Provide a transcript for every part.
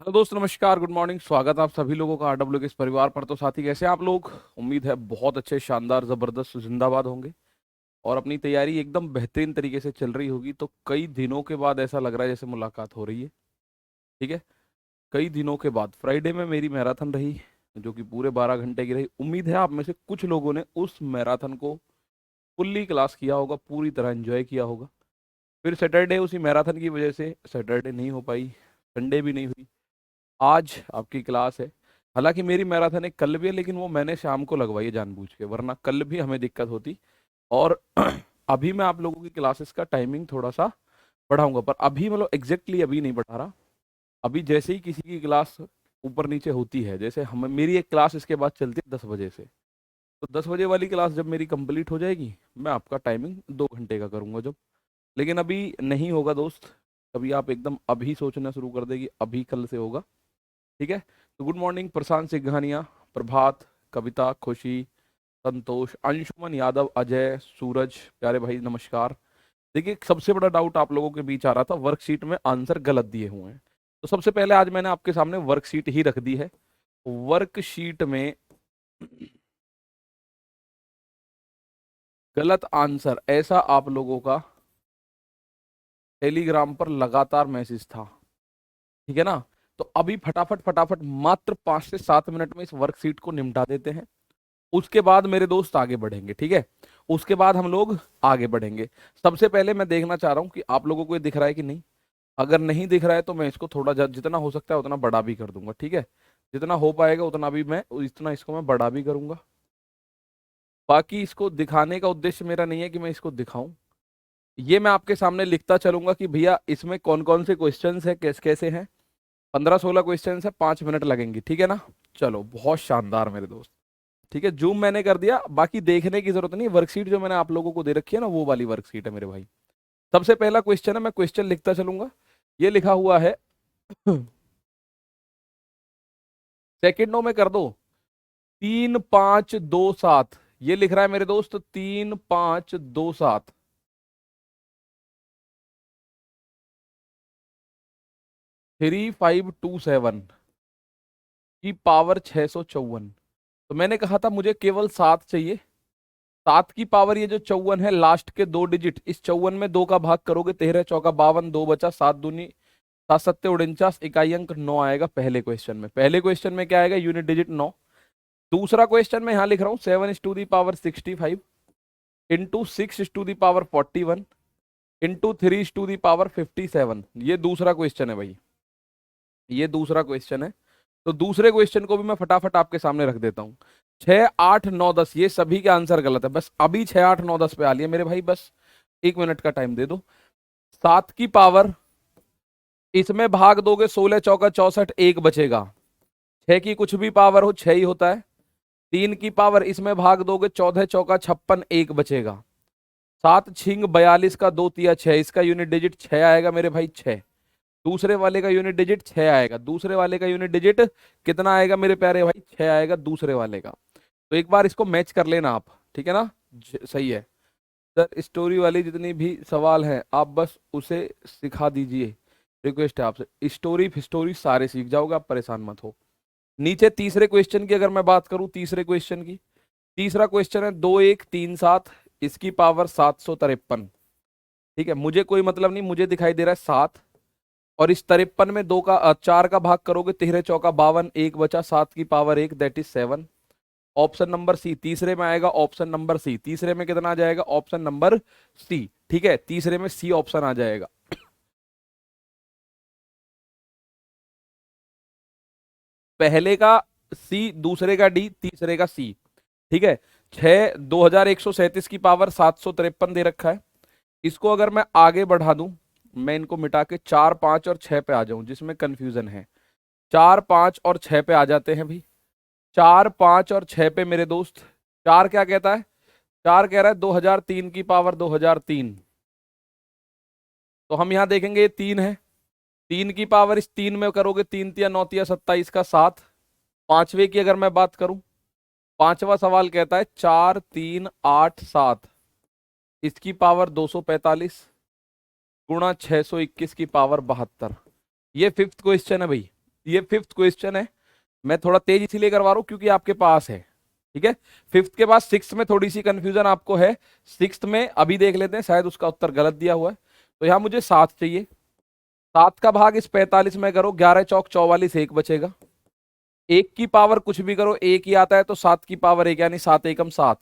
Hello दोस्त, नमस्कार, good morning. स्वागत है आप सभी लोगों का आरडब्ल्यू के इस परिवार पर। तो साथी, कैसे हैं आप लोग? उम्मीद है बहुत अच्छे, शानदार, जबरदस्त, जिंदाबाद होंगे और अपनी तैयारी एकदम बेहतरीन तरीके से चल रही होगी। तो कई दिनों के बाद ऐसा लग रहा है जैसे मुलाकात हो रही है। ठीक है, कई दिनों के बाद फ्राइडे में मेरी मैराथन रही, जो कि पूरे 12 घंटे की रही। उम्मीद है आप में से कुछ लोगों ने उस मैराथन को फुल्ली क्लास किया होगा, पूरी तरह एंजॉय किया होगा। फिर सैटरडे उसी मैराथन की वजह से सैटरडे नहीं हो पाई, संडे भी नहीं हुई। आज आपकी क्लास है। हालांकि मेरी मैराथन एक कल भी है, लेकिन वो मैंने शाम को लगवाई है जानबूझ के, वरना कल भी हमें दिक्कत होती। और अभी मैं आप लोगों की क्लासेस का टाइमिंग थोड़ा सा बढ़ाऊंगा, पर अभी मतलब एग्जैक्टली अभी नहीं बढ़ा रहा। अभी जैसे ही किसी की क्लास ऊपर नीचे होती है, जैसे हम मेरी एक क्लास इसके बाद चलती है 10 बजे से, तो 10 बजे वाली क्लास जब मेरी कंप्लीट हो जाएगी, मैं आपका टाइमिंग 2 घंटे का करूंगा जब। लेकिन अभी नहीं होगा दोस्त। कभी आप एकदम अभी सोचना शुरू कर देगी अभी कल से होगा। ठीक है। तो गुड मॉर्निंग प्रशांत सिंघानिया, प्रभात, कविता, खुशी, संतोष, अंशुमन यादव, अजय, सूरज, प्यारे भाई नमस्कार। देखिए, सबसे बड़ा डाउट आप लोगों के बीच आ रहा था, वर्कशीट में आंसर गलत दिए हुए हैं। तो सबसे पहले आज मैंने आपके सामने वर्कशीट ही रख दी है। वर्कशीट में गलत आंसर ऐसा आप लोगों का टेलीग्राम पर लगातार मैसेज था। ठीक है ना? तो अभी फटाफट फटाफट मात्र 5 से 7 मिनट में इस वर्कशीट को निपटा देते हैं। उसके बाद मेरे दोस्त आगे बढ़ेंगे। ठीक है, उसके बाद हम लोग आगे बढ़ेंगे। सबसे पहले मैं देखना चाह रहा हूं कि आप लोगों को ये दिख रहा है कि नहीं। अगर नहीं दिख रहा है तो मैं इसको थोड़ा जितना हो सकता है उतना बड़ा भी कर दूंगा। ठीक है, जितना हो पाएगा उतना भी मैं इतना इसको मैं बड़ा भी करूंगा। बाकी इसको दिखाने का उद्देश्य मेरा नहीं है कि मैं इसको दिखाऊं, ये मैं आपके सामने लिखता चलूंगा कि भैया इसमें कौन कौन से क्वेश्चंस है, कैसे कैसे हैं। 15-16 क्वेश्चंस है, 5 मिनट लगेंगे। ठीक है ना? चलो, बहुत शानदार मेरे दोस्त। ठीक है, जूम मैंने कर दिया, बाकी देखने की जरूरत नहीं। वर्कशीट जो मैंने आप लोगों को दे रखी है ना, वो वाली वर्कशीट है मेरे भाई। सबसे पहला क्वेश्चन है, मैं क्वेश्चन लिखता चलूंगा। ये लिखा हुआ है सेकंडों में कर दो। 3527, ये लिख रहा है मेरे दोस्त 3527। 3527 की पावर 654। तो मैंने कहा था मुझे केवल 7 चाहिए। 7 की पावर ये जो 54 है, लास्ट के 2 डिजिट, इस 54 में 2 का भाग करोगे, 13 चौका 52, 2 बचा, 7 दूनी 7 सत्ते 49, इकाई अंक 9 आएगा पहले क्वेश्चन में। पहले क्वेश्चन में क्या आएगा? Unit digit 9। दूसरा क्वेश्चन में यहां लिख रहा हूं 7 to the power 65 into 6 to the power 41 into 3 to the power 57। ये दूसरा क्वेश्चन है भाई, ये दूसरा क्वेश्चन है। तो दूसरे क्वेश्चन को भी मैं फटाफट आपके सामने रख देता हूं। 6, 8, 9, 10 ये सभी के आंसर गलत है। बस अभी 6, 8, 9, 10 पे आ लिया मेरे भाई, बस 1 मिनट का टाइम दे दो। 7 की पावर इसमें भाग दोगे, 16 चौका 64, 1 बचेगा। 6 की कुछ भी पावर हो 6 ही होता है। 3 की पावर इसमें भाग दोगे, 14 चौका 56, 1 बचेगा। 7 छिंग 42 का 2 तिया 6, इसका यूनिट डिजिट 6 आएगा मेरे भाई, 6। दूसरे वाले का यूनिट डिजिट 6 आएगा। दूसरे वाले का यूनिट डिजिट कितना आएगा मेरे प्यारे भाई? 6 आएगा दूसरे वाले का। तो एक बार इसको मैच कर लेना आप। ठीक है ना? सही है सर। स्टोरी वाली जितनी भी सवाल हैं आप बस उसे सिखा दीजिए, रिक्वेस्ट है आपसे। स्टोरी फिस्टोरी सारे सीख जाओगे आप, परेशान मत हो। नीचे तीसरे क्वेश्चन की अगर मैं बात करूं, तीसरे क्वेश्चन की, तीसरा क्वेश्चन है 2137, इसकी पावर 753। ठीक है, मुझे कोई मतलब नहीं, मुझे दिखाई दे रहा है 7। और इस 53 में 4 का भाग करोगे, 13 चौका 52, 1 बचा, 7 की power 1 that is 7। Option number C तीसरे में आएगा। ऑप्शन नंबर सी तीसरे में कितना आ जाएगा? Option number C. ठीक है, तीसरे में सी ऑप्शन आ जाएगा। पहले का सी, दूसरे का डी, तीसरे का सी। ठीक है। 2137 की पावर 753 दे रखा है। इसको अगर मैं आगे बढ़ा दूं, मैं इनको मिटा के 4, 5 और 6 पे आ जाऊं, जिसमें कंफ्यूजन है। 4, 5 और 6 पे आ जाते हैं भाई। 4, 5 और 6 पे मेरे दोस्त, 4 क्या कहता है? 4 कह रहा है 2003 की पावर 2003। तो हम यहां देखेंगे ये 3 है। 3 की पावर इस 3 में करोगे, 3 तिया 9 तिया 27 का 7। पांचवे की अगर मैं बात करूं, पांचवा सवाल कहता है 4, 3, 8, 7, इसकी पावर 245 गुणा 621 की पावर 72। ये फिफ्थ क्वेश्चन है भाई। ये फिफ्थ क्वेश्चन है। मैं थोड़ा तेज इसीलिए करवा रहा हूं क्योंकि आपके पास है। ठीक है, फिफ्थ के बाद सिक्स में थोड़ी सी कंफ्यूजन आपको है। सिक्स में अभी देख लेते हैं, शायद उसका उत्तर गलत दिया हुआ है। तो यहां मुझे 7 चाहिए। 7 का भाग इस 45 में करो, 11 चौक 44, एक बचेगा। एक की पावर कुछ भी करो एक ही आता है, तो 7 की पावर एक, यानी 7 एकम 7।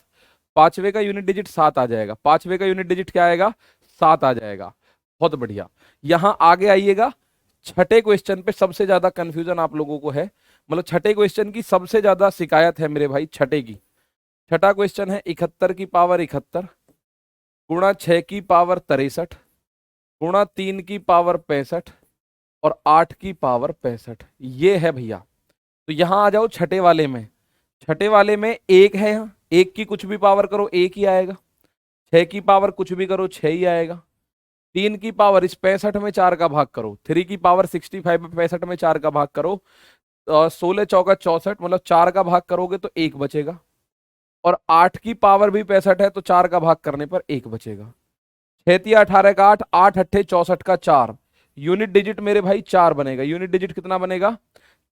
पांचवे का यूनिट डिजिट 7 आ जाएगा। पांचवे का यूनिट डिजिट क्या आएगा? 7 आ जाएगा। बहुत बढ़िया। यहां आगे आइएगा। छठे क्वेश्चन पे सबसे ज्यादा कंफ्यूजन आप लोगों को है, मतलब छठे क्वेश्चन की सबसे ज्यादा शिकायत है मेरे भाई, छठे की। छठा क्वेश्चन है 71 की पावर 71 गुणा 6 की पावर 63 गुणा 3 की पावर 65 और 8 की पावर 65। ये है भैया। तो यहां आ जाओ छठे वाले में। छठे वाले में एक है, यहाँ एक की कुछ भी पावर करो एक ही आएगा। 6 की पावर कुछ भी करो 6 ही आएगा। 3 की पावर इस 65 में 4 का भाग करो, 3 की पावर 65 में 65 में 4 का भाग करो, 16 चौका 64, मतलब 4 का भाग करोगे तो एक बचेगा। और 8 की पावर भी 65 है, तो 4 का भाग करने पर एक बचेगा। 6 18 का 8, 8 अट्ठे 64 का 4। यूनिट डिजिट मेरे भाई 4 बनेगा। यूनिट डिजिट कितना बनेगा?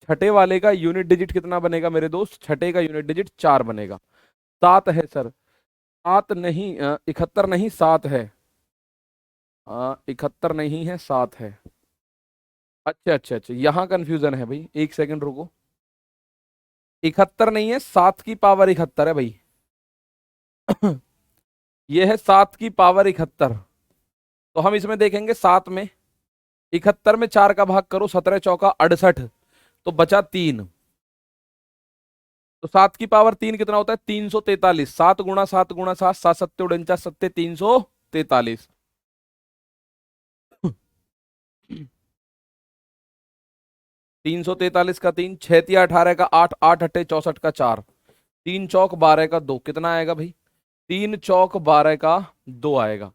छठे वाले का यूनिट डिजिट कितना बनेगा मेरे दोस्त? छठे का यूनिट डिजिट 4 बनेगा। 7 है सर। 7 नहीं, 71 नहीं, 7 है। 71 नहीं है, 7 है। अच्छा अच्छा अच्छा, यहां कंफ्यूजन है भाई, एक सेकंड रुको। 71 नहीं है, 7 की पावर 71 है भाई। ये है 7 की पावर 71। तो हम इसमें देखेंगे 7 में 71 में 4 का भाग करो, 17 चौका 68, तो बचा 3। तो 7 की पावर 3 कितना होता है? 343। 7 गुणा 7 गुणा 7, 7 सत्ते 49 सत्ते 343। 343 का 3, 6 18 का 8, 8 अट्ठे 64 का 4, 3 चौक 12 का 2, कितना आएगा भाई? 3 चौक 12 का 2 आएगा।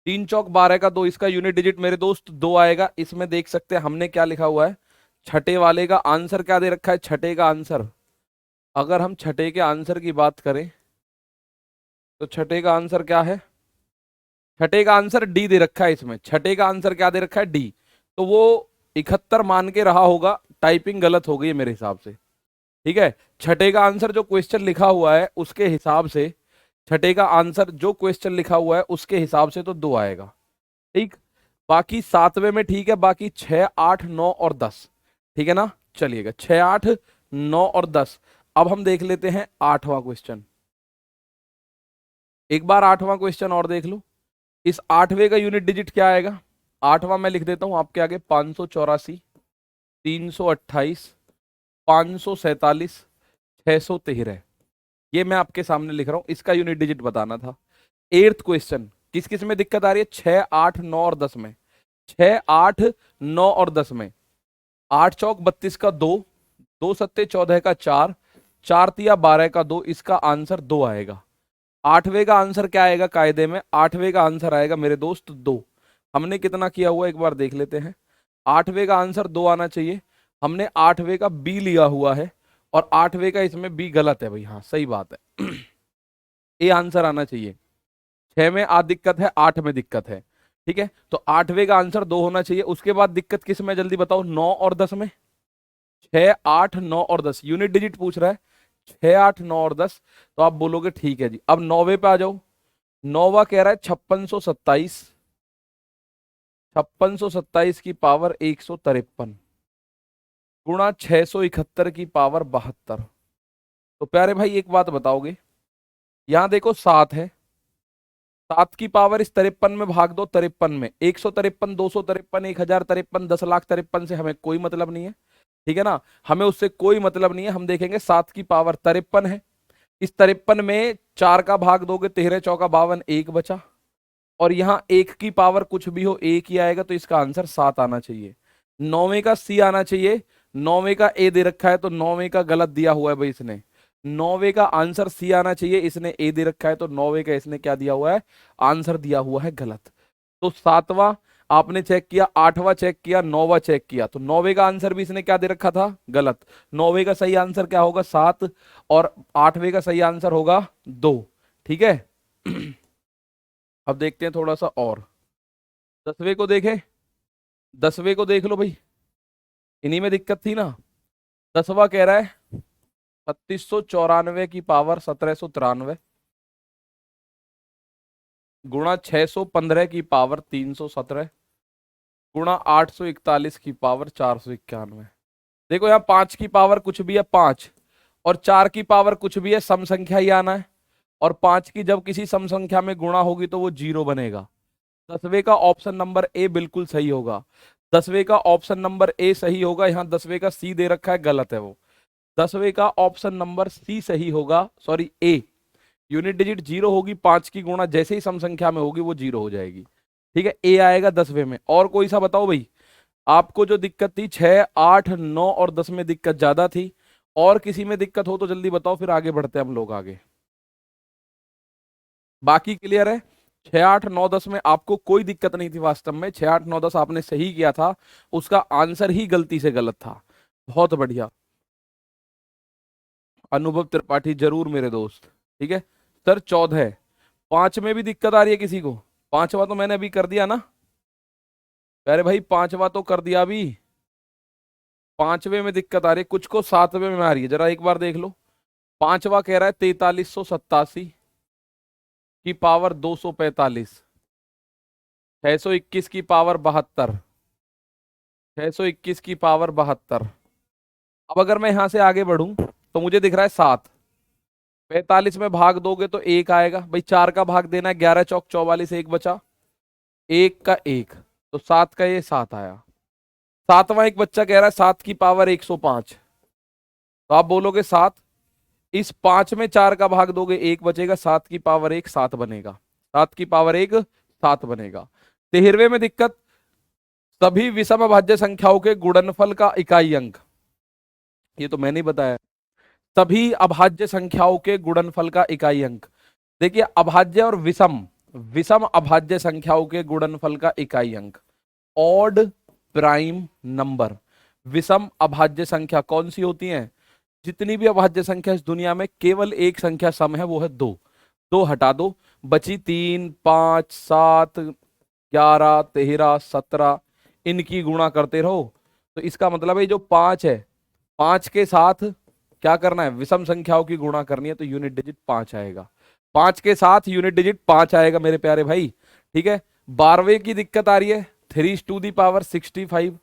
3 चौक 12 का 2, इसका यूनिट डिजिट मेरे दोस्त 2 आएगा। इसमें देख सकते हैं हमने क्या लिखा हुआ है। छठे वाले का आंसर क्या दे रखा है? छठे का आंसर, अगर हम छठे के आंसर की बात करें तो छठे का आंसर क्या है? छठे का आंसर डी दे रखा है। इसमें छठे का आंसर क्या दे रखा है? डी। तो वो 71 मान के रहा होगा, टाइपिंग गलत हो गई है मेरे हिसाब से। ठीक है, छठे का आंसर जो क्वेश्चन लिखा हुआ है उसके हिसाब से, छठे का आंसर जो क्वेश्चन लिखा हुआ है उसके हिसाब से तो 2 आएगा। ठीक, बाकी सातवें में ठीक है, बाकी 6 8 9 और 10। ठीक है ना, चलिएगा 6 8 9 और 10। अब हम देख लेते हैं आठवां क्वेश्चन। एक बार आठवां क्वेश्चन और देख लो। इस आठवें का यूनिट डिजिट क्या आएगा? आठवां मैं लिख देता हूं आपके आगे, 584, 328, 547, 613। ये मैं आपके सामने लिख रहा हूं, इसका यूनिट डिजिट बताना था। एट्थ क्वेश्चन, किस किस में दिक्कत आ रही है? 6 8 9 और 10 में। 6 8 9 और 10 में। 8 चौक 32 का 2, 2 सत्ते 14 का 4, 4 तिया 12 का 2, इसका आंसर 2 आएगा। आठवें का आंसर क्या आएगा कायदे में? आठवें का आंसर आएगा मेरे दोस्त 2। हमने कितना किया हुआ एक बार देख लेते हैं। आठवें का आंसर 2 आना चाहिए। हमने आठवें का बी लिया हुआ है, और आठवें का इसमें बी गलत है भाई। हाँ सही बात है। ए आंसर आना चाहिए। 6 में आ दिक्कत है, 8 में दिक्कत है। ठीक है, तो आठवें का आंसर 2 होना चाहिए। उसके बाद दिक्कत किस में जल्दी बताओ? 9 और 10 में। 6 8 9 और 10 यूनिट डिजिट पूछ रहा है। 6 8 9 और 10, तो आप बोलोगे ठीक है जी। अब नौवे पे आ जाओ। नौवा कह रहा है 5627, 5627 की पावर 153 गुणा 671 की पावर 72। तो प्यारे भाई एक बात बताओगे, यहां देखो 7 है, 7 की पावर इस 53 में भाग दो, 53 में 153, 253, 1053, 10,53 से हमें कोई मतलब नहीं है। ठीक है ना, हमें उससे कोई मतलब नहीं है। हम देखेंगे 7 की पावर 53 है, इस 53 में 4 का भाग दोगे, 13 चौका 52, एक बचा। और यहाँ एक की पावर कुछ भी हो एक ही आएगा, तो इसका आंसर 7 आना चाहिए। नौवें का सी आना चाहिए। नौवें का ए दे रखा है, तो नौवें का गलत दिया हुआ है भाई इसने। नौवें का आंसर सी आना चाहिए, इसने ए दे रखा है, तो नौवें का इसने क्या दिया हुआ है? आंसर दिया हुआ है गलत। तो सातवां आपने चेक किया, आठवां चेक किया, नौवां चेक किया, तो नौवें का आंसर भी इसने क्या दे रखा था? गलत। नौवें का सही आंसर क्या होगा? 7। और आठवें का सही आंसर होगा 2। ठीक है। अब देखते हैं थोड़ा सा और। 10वें को देखें, 10वें को देख लो भाई। इन्हीं में दिक्कत थी ना। 10वां कह रहा है 3694 की पावर 1793 गुणा 615 की पावर 317 गुणा 841 की पावर 491। देखो यहाँ 5 की पावर कुछ भी है 5, और 4 की पावर कुछ भी है, सम संख्या ही आना है। और 5 की जब किसी सम संख्या में गुणा होगी तो वो 0 बनेगा। 10वें का ऑप्शन नंबर ए बिल्कुल सही होगा। 10वें का ऑप्शन नंबर ए सही होगा। यहाँ 10वें का सी दे रखा है, गलत है वो। 10वें का ऑप्शन नंबर सी सही होगा, सॉरी ए। यूनिट डिजिट 0 होगी, 5 की गुणा जैसे ही सम संख्या में होगी वो 0 हो जाएगी। ठीक है, ए आएगा 10वें में। और कोई सा बताओ भाई। आपको जो दिक्कत थी 6, 8, 9 और 10 में दिक्कत ज्यादा थी, और किसी में दिक्कत हो तो जल्दी बताओ, फिर आगे बढ़ते हैं हम लोग आगे। बाकी क्लियर है। 6, 8, 9, 10 में आपको कोई दिक्कत नहीं थी वास्तव में। 6, 8, 9, 10 आपने सही किया था, उसका आंसर ही गलती से गलत था। बहुत बढ़िया। अनुभव त्रिपाठी जरूर मेरे दोस्त। ठीक है सर। 14, 5 में भी दिक्कत आ रही है किसी को? 5वां तो मैंने अभी कर दिया ना। अरे भाई 5वां तो कर दिया अभी। 5वें में दिक्कत आ रही है, कुछ को 7वें में आ रही है, जरा एक बार देख लो। 5वां कह रहा है 4387 की पावर 245, 621 की पावर 72, 621 की पावर 72। अब अगर मैं यहां से आगे बढ़ूं तो मुझे दिख रहा है 7। 45 में भाग दोगे तो 1 आएगा भाई, 4 का भाग देना है, 11 चौक 44, 1 बचा, 1 का 1, तो 7 का ये 7 आया। 7वां एक बच्चा कह रहा है 7 की पावर 105, तो आप बोलोगे 7। इस 5 में 4 का भाग दोगे 1 बचेगा, 7 की पावर 1 7 बनेगा, 7 की पावर 1 7 बनेगा। 13वें में दिक्कत, सभी विषम अभाज्य संख्याओं के गुणनफल का इकाई अंक। ये तो मैंने ही बताया। सभी अभाज्य संख्याओं के गुणनफल का इकाई अंक। देखिए अभाज्य और विषम, विषम अभाज्य संख्याओं के गुणनफल का इकाई अंक ऑड प्राइम नंबर। विषम अभाज्य संख्या कौन सी होती है? जितनी भी अभाज्य संख्या इस दुनिया में, केवल एक संख्या सम है, वो है 2। 2 हटा दो, बची 3, 5, 7, 11, 13, 17। इनकी गुणा करते रहो। तो इसका मतलब है जो 5 है, 5 के साथ क्या करना है? विषम संख्याओं की गुणा करनी है, तो यूनिट डिजिट 5 आएगा। 5 के साथ यूनिट डिजिट 5 आएगा मेरे प्यारे भाई। ठीक है। 12वें की दिक्कत आ रही है 3 to the power 65,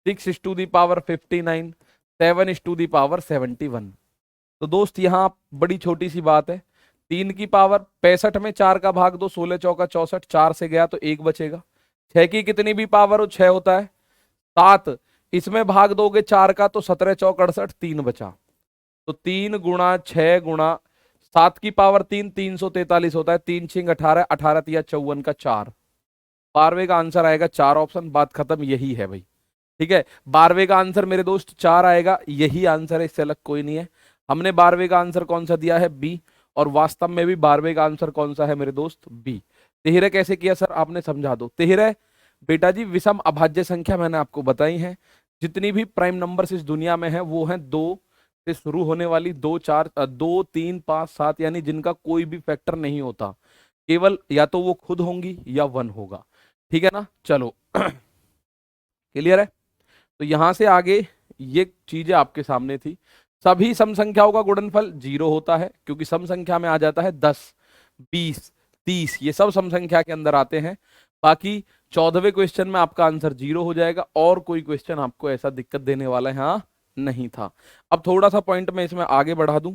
6 to the power 59, 7 to the power 71। तो दोस्त यहाँ बड़ी छोटी सी बात है। 3 की पावर 65 में 4 का भाग दो, 16 चौका 64, 4 से गया तो 1 बचेगा। 6 की कितनी भी पावर हो 6 होता है। 7 इसमें भाग दोगे 4 का तो 17 चौक 68, 3 बचा। तो 3 गुणा 6 गुणा 7 की पावर 3, 343 होता है। 3 छिंग 18, 18 तिया 54 का 4। 12वें का आंसर आएगा 4 ऑप्शन, बात खत्म, यही है भाई। ठीक है। 12वें का आंसर मेरे दोस्त 4 आएगा, यही आंसर है, इससे अलग कोई नहीं है। हमने 12वें का आंसर कौन सा दिया है? बी। और वास्तव में भी 12वें का आंसर कौन सा है मेरे दोस्त? बी। तिहरे कैसे किया सर? आपने समझा दो। तिहरे बेटा जी विषम अभाज्य संख्या मैंने आपको बताई है। जितनी भी प्राइम नंबर्स इस दुनिया में है वो है 2 से शुरू होने वाली, 2, 4, 2, 3, 5, 7, यानी जिनका कोई भी फैक्टर नहीं होता, केवल या तो वो खुद होंगी या 1 होगा। ठीक है ना? चलो क्लियर है। तो यहां से आगे ये चीजें आपके सामने थी। सभी सम संख्याओं का गुणनफल 0 होता है, क्योंकि सम संख्या में आ जाता है 10, 20, 30, ये सब सम संख्या के अंदर आते हैं। बाकी 14वें क्वेश्चन में आपका आंसर 0 हो जाएगा, और कोई क्वेश्चन आपको ऐसा दिक्कत देने वाला है हाँ नहीं था। अब थोड़ा सा पॉइंट में इसमें आगे बढ़ा दूं,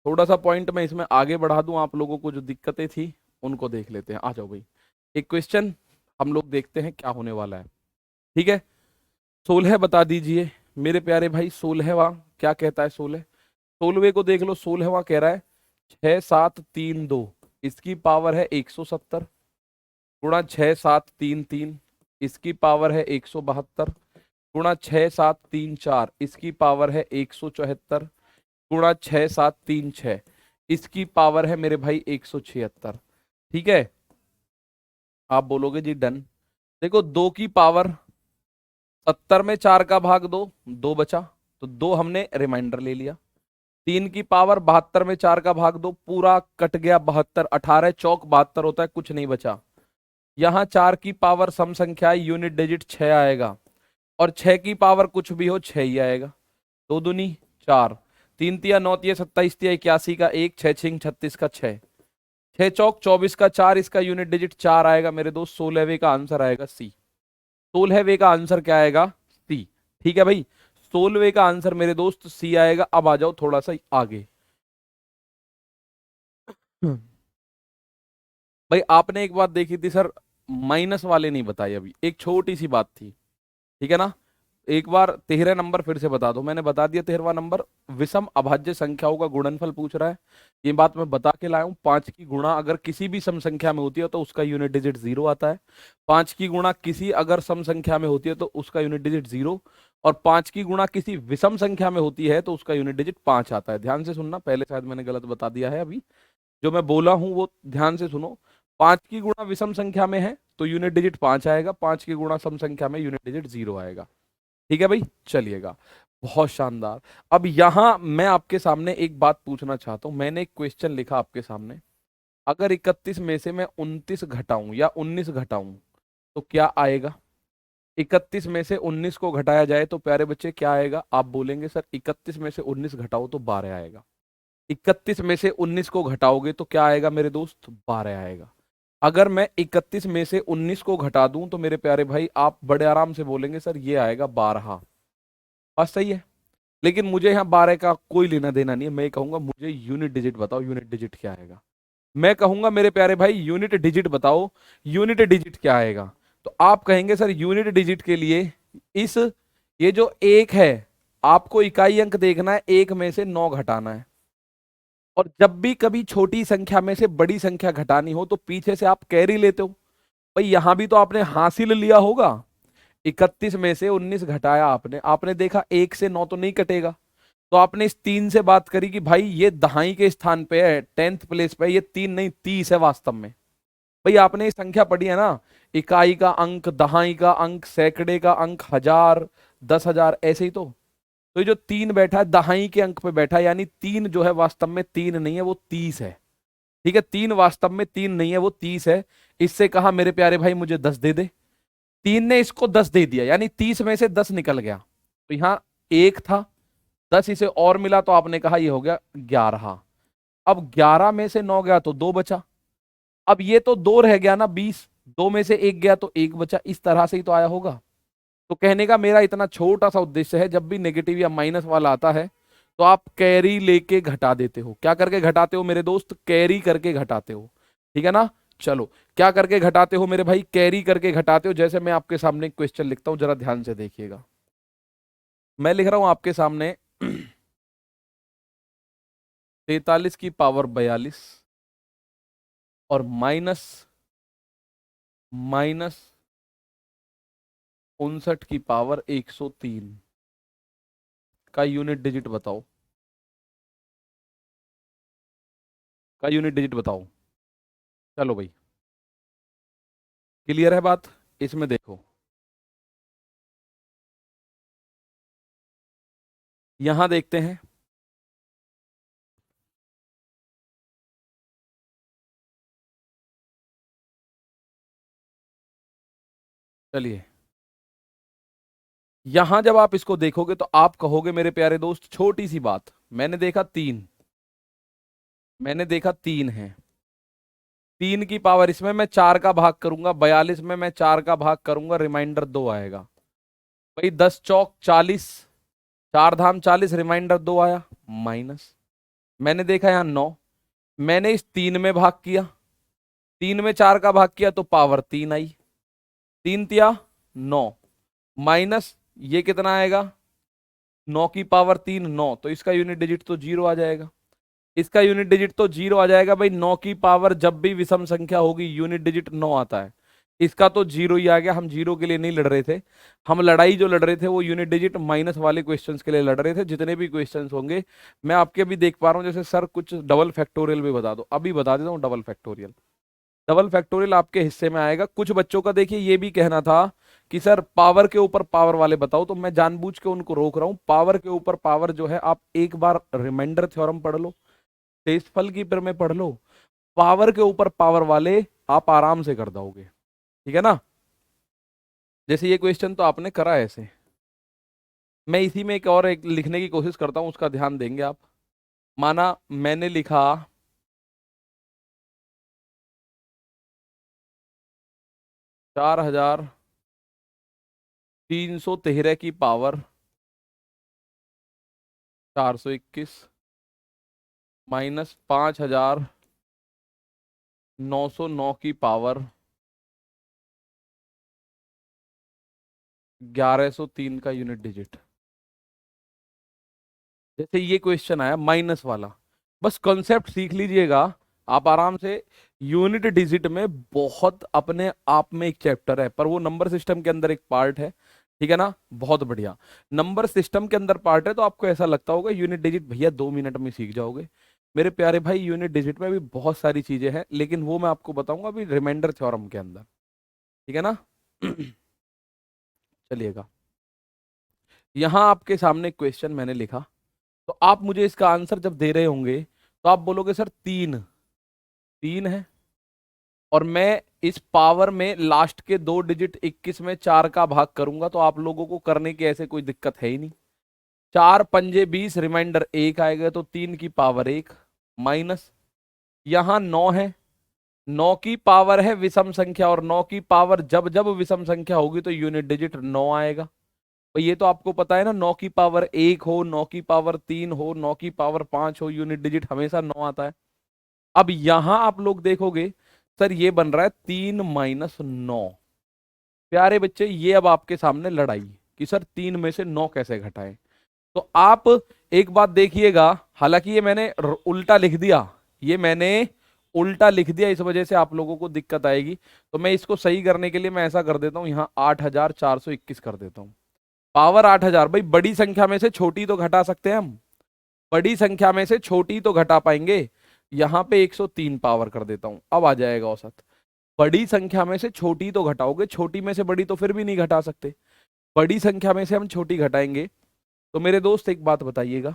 थोड़ा सा पॉइंट में इसमें आगे बढ़ा दूं, आप लोगों को जो दिक्कतें थी उनको देख लेते हैं। आ जाओ भाई, एक क्वेश्चन हम लोग देखते हैं क्या होने वाला है। ठीक है। 16 बता दीजिए मेरे प्यारे भाई। 16वां क्या कहता है? 16वें को देख लो। 16वां कह रहा है 6, 7, 3, 2, इसकी पावर है 170 गुणा 6, 7, 3, 3, इसकी पावर है 172 गुणा 6, 7, 3, 4, इसकी पावर है 174 गुणा 6, 7, 3, 6, इसकी पावर है मेरे भाई 176। ठीक है। आप बोलोगे जी डन। देखो 2 की पावर 70 में 4 का भाग दो, 2 बचा, तो 2 हमने रिमाइंडर ले लिया। 3 की पावर 72 में 4 का भाग दो, पूरा कट गया 72, 18 चौक 72 होता है, कुछ नहीं बचा। यहां 4 की पावर सम संख्या यूनिट डिजिट 6 आएगा। और 6 की पावर कुछ भी हो 6 ही आएगा। 2 दूनी 4, 3 तिया 9 तिया 27 तिया 81 का 1, 6 छिंग 36 का 6, 6 चौक 24 का 4, इसका यूनिट डिजिट 4 आएगा मेरे दोस्त। 16वें का आंसर आएगा सी। 16वें का आंसर क्या आएगा? सी। ठीक है भाई, 16वें का आंसर मेरे दोस्त सी आएगा। अब आ जाओ थोड़ा सा आगे। भाई आपने एक बात देखी थी सर, माइनस वाले नहीं बताई अभी, एक छोटी सी बात थी, ठीक है ना। एक बार 13 नंबर फिर से बता दो। मैंने बता दिया 13वां नंबर, विषम अभाज्य संख्याओं का गुणनफल पूछ रहा है। ये बात मैं बता के लाया हूं। 5 की गुणा अगर किसी भी सम संख्या में होती है तो उसका यूनिट डिजिट 0 आता है। 5 की गुणा किसी अगर सम संख्या में होती है तो उसका यूनिट डिजिट 0, और 5 की गुणा किसी विषम संख्या में होती है तो उसका यूनिट डिजिट 5 आता है। ध्यान से सुनना, पहले शायद मैंने गलत बता दिया है, अभी जो मैं बोला हूं वो ध्यान से सुनो। 5 की गुणा विषम संख्या में है तो यूनिट डिजिट 5 आएगा, 5 की गुणा सम संख्या में यूनिट डिजिट 0 आएगा। ठीक है भाई, चलिएगा, बहुत शानदार। अब यहां मैं आपके सामने एक बात पूछना चाहता हूं। मैंने एक क्वेश्चन लिखा आपके सामने, अगर 31 में से मैं 29 घटाऊं या 19 घटाऊं तो क्या आएगा? 31 में से 19 को घटाया जाए तो प्यारे बच्चे क्या आएगा? आप बोलेंगे सर 31 में से 19 घटाओ तो 12 आएगा। 31 में से 19 को घटाओगे तो क्या आएगा मेरे दोस्त? 12 आएगा। अगर मैं 31 में से 19 को घटा दूं तो मेरे प्यारे भाई आप बड़े आराम से बोलेंगे सर ये आएगा 12। बात सही है, लेकिन मुझे यहाँ 12 का कोई लेना देना नहीं है। मैं कहूंगा मुझे यूनिट डिजिट बताओ, यूनिट डिजिट क्या आएगा। मैं कहूंगा मेरे प्यारे भाई यूनिट डिजिट बताओ, यूनिट डिजिट क्या आएगा। तो आप कहेंगे सर यूनिट डिजिट के लिए इस ये जो एक है, आपको इकाई अंक देखना है, एक में से 9 घटाना है। और जब भी कभी छोटी संख्या में से बड़ी संख्या घटानी हो तो पीछे से आप कैरी लेते हो। भाई यहां भी तो आपने हासिल लिया होगा। 31 में से 19 घटाया आपने, आपने देखा 1 से 9 तो नहीं कटेगा, तो आपने इस 3 से बात करी कि भाई ये दहाई के स्थान पे है, 10th प्लेस पे, ये 3 नहीं 30 है वास्तव में। भाई आपने ये संख्या पढ़ी है ना, इकाई का अंक, दहाई का अंक, सैकड़े का अंक, 1000, 10,000, ऐसे ही तो ये जो 3 बैठा है दहाई के अंक पे बैठा है, यानी 3 जो है वास्तव में 3 नहीं है, वो 30 है। ठीक है, 3 वास्तव में 3 नहीं है, वो 30 है। इससे कहा मेरे प्यारे भाई मुझे 10 दे दे। 3 ने इसको 10 दे दिया, यानी 30 में से 10 निकल गया। तो यहां 1 था, 10 इसे और मिला तो आपने कहा ये हो गया 11। अब 11 में से 9 गया तो 2 बचा। अब ये तो 2 रह गया ना 20, 2 में से 1 गया तो 1 बचा। इस तरह से ही तो आया होगा। तो कहने का मेरा इतना छोटा सा उद्देश्य है, जब भी नेगेटिव या माइनस वाला आता है तो आप कैरी लेके घटा देते हो। क्या करके घटाते हो मेरे दोस्त? कैरी करके घटाते हो। ठीक है ना। चलो, क्या करके घटाते हो मेरे भाई? कैरी करके घटाते हो। जैसे मैं आपके सामने क्वेश्चन लिखता हूं, जरा ध्यान से देखिएगा। मैं लिख रहा हूं आपके सामने 43 की पावर 42 और माइनस माइनस 59 की पावर 103 का यूनिट डिजिट बताओ। का यूनिट डिजिट बताओ। चलो भाई, क्लियर है बात? इसमें देखो, यहां देखते हैं। चलिए, यहां जब आप इसको देखोगे तो आप कहोगे मेरे प्यारे दोस्त छोटी सी बात, मैंने देखा 3, मैंने देखा 3 है। 3 की पावर, इसमें मैं 4 का भाग करूंगा, 42 में मैं 4 का भाग करूंगा, रिमाइंडर 2 आएगा। भाई 10 चौक 40, 4 धाम 40, रिमाइंडर 2 आया, माइनस। मैंने देखा यहां 9, मैंने इस 3 में भाग किया, 3 में 4 का भाग किया तो पावर 3 आई, 3 तिया 9, माइनस ये कितना आएगा? 9 की पावर 3 9, तो इसका यूनिट डिजिट तो 0 आ जाएगा। इसका यूनिट डिजिट तो 0 आ जाएगा। भाई 9 की पावर जब भी विषम संख्या होगी यूनिट डिजिट 9 आता है। इसका तो 0 ही आ गया। हम 0 के लिए नहीं लड़ रहे थे, हम लड़ाई जो लड़ रहे थे वो यूनिट डिजिट माइनस वाले क्वेश्चंस के लिए लड़ रहे थे। जितने भी क्वेश्चंस होंगे मैं आपके भी देख पा रहा हूँ, जैसे सर कुछ डबल फैक्टोरियल भी बता दो, अभी बता देता हूँ। डबल फैक्टोरियल, डबल फैक्टोरियल आपके हिस्से में आएगा। कुछ बच्चों का देखिए ये भी कहना था कि सर पावर के ऊपर पावर वाले बताओ, तो मैं जानबूझ के उनको रोक रहा हूं। पावर के ऊपर पावर जो है आप एक बार रिमाइंडर थ्योरम पढ़ लो, शेषफल की पर में पढ़ लो, पावर के ऊपर पावर वाले आप आराम से कर दोगे। ठीक है ना। जैसे ये क्वेश्चन तो आपने करा है ऐसे, मैं इसी में एक और एक लिखने की कोशिश करता हूं, उसका ध्यान देंगे आप। माना मैंने लिखा 4313 की पावर 421 माइनस 5909 की पावर 1103 का यूनिट डिजिट। जैसे ये क्वेश्चन आया माइनस वाला, बस कॉन्सेप्ट सीख लीजिएगा आप आराम से। यूनिट डिजिट में बहुत अपने आप में एक चैप्टर है, पर वो नंबर सिस्टम के अंदर एक पार्ट है, ठीक है ना। बहुत बढ़िया, नंबर सिस्टम के अंदर पार्ट है, तो आपको ऐसा लगता होगा यूनिट डिजिट भैया 2 मिनट में सीख जाओगे। मेरे प्यारे भाई, यूनिट डिजिट में भी बहुत सारी चीजें हैं, लेकिन वो मैं आपको बताऊंगा अभी रिमाइंडर थ्योरम के अंदर, ठीक है ना। चलिएगा, यहां आपके सामने क्वेश्चन मैंने लिखा, तो आप मुझे इसका आंसर जब दे रहे होंगे तो आप बोलोगे सर तीन, तीन है, और मैं इस पावर में लास्ट के 2 डिजिट 21 में 4 का भाग करूंगा, तो आप लोगों को करने की ऐसे कोई दिक्कत है ही नहीं। 4 पंजे 20, रिमाइंडर 1 आएगा, तो 3 की पावर 1 माइनस, यहां 9 है, 9 की पावर है विषम संख्या, और 9 की पावर जब जब विषम संख्या होगी तो यूनिट डिजिट 9 आएगा। तो ये तो आपको पता है ना, 9 की पावर 1 हो, 9 की पावर 3 हो, 9 की पावर 5 हो, यूनिट डिजिट हमेशा 9 आता है। अब यहां आप लोग देखोगे सर ये बन रहा है 3 - 9। प्यारे बच्चे, ये अब आपके सामने लड़ाई कि सर 3 में से 9 कैसे घटाएं। तो आप एक बात देखिएगा, हालांकि ये मैंने उल्टा लिख दिया, ये मैंने उल्टा लिख दिया, इस वजह से आप लोगों को दिक्कत आएगी। तो मैं इसको सही करने के लिए मैं ऐसा कर देता हूं, यहाँ 8421 कर देता हूं। पावर 8000, भाई बड़ी संख्या में से छोटी तो घटा सकते हैं हम, बड़ी संख्या में से छोटी तो घटा पाएंगे। यहां पे 103 पावर कर देता हूं, अब आ जाएगा औसत। बड़ी संख्या में से छोटी तो घटाओगे, छोटी में से बड़ी तो फिर भी नहीं घटा सकते, बड़ी संख्या में से हम छोटी घटाएंगे। तो मेरे दोस्त एक बात बताइएगा,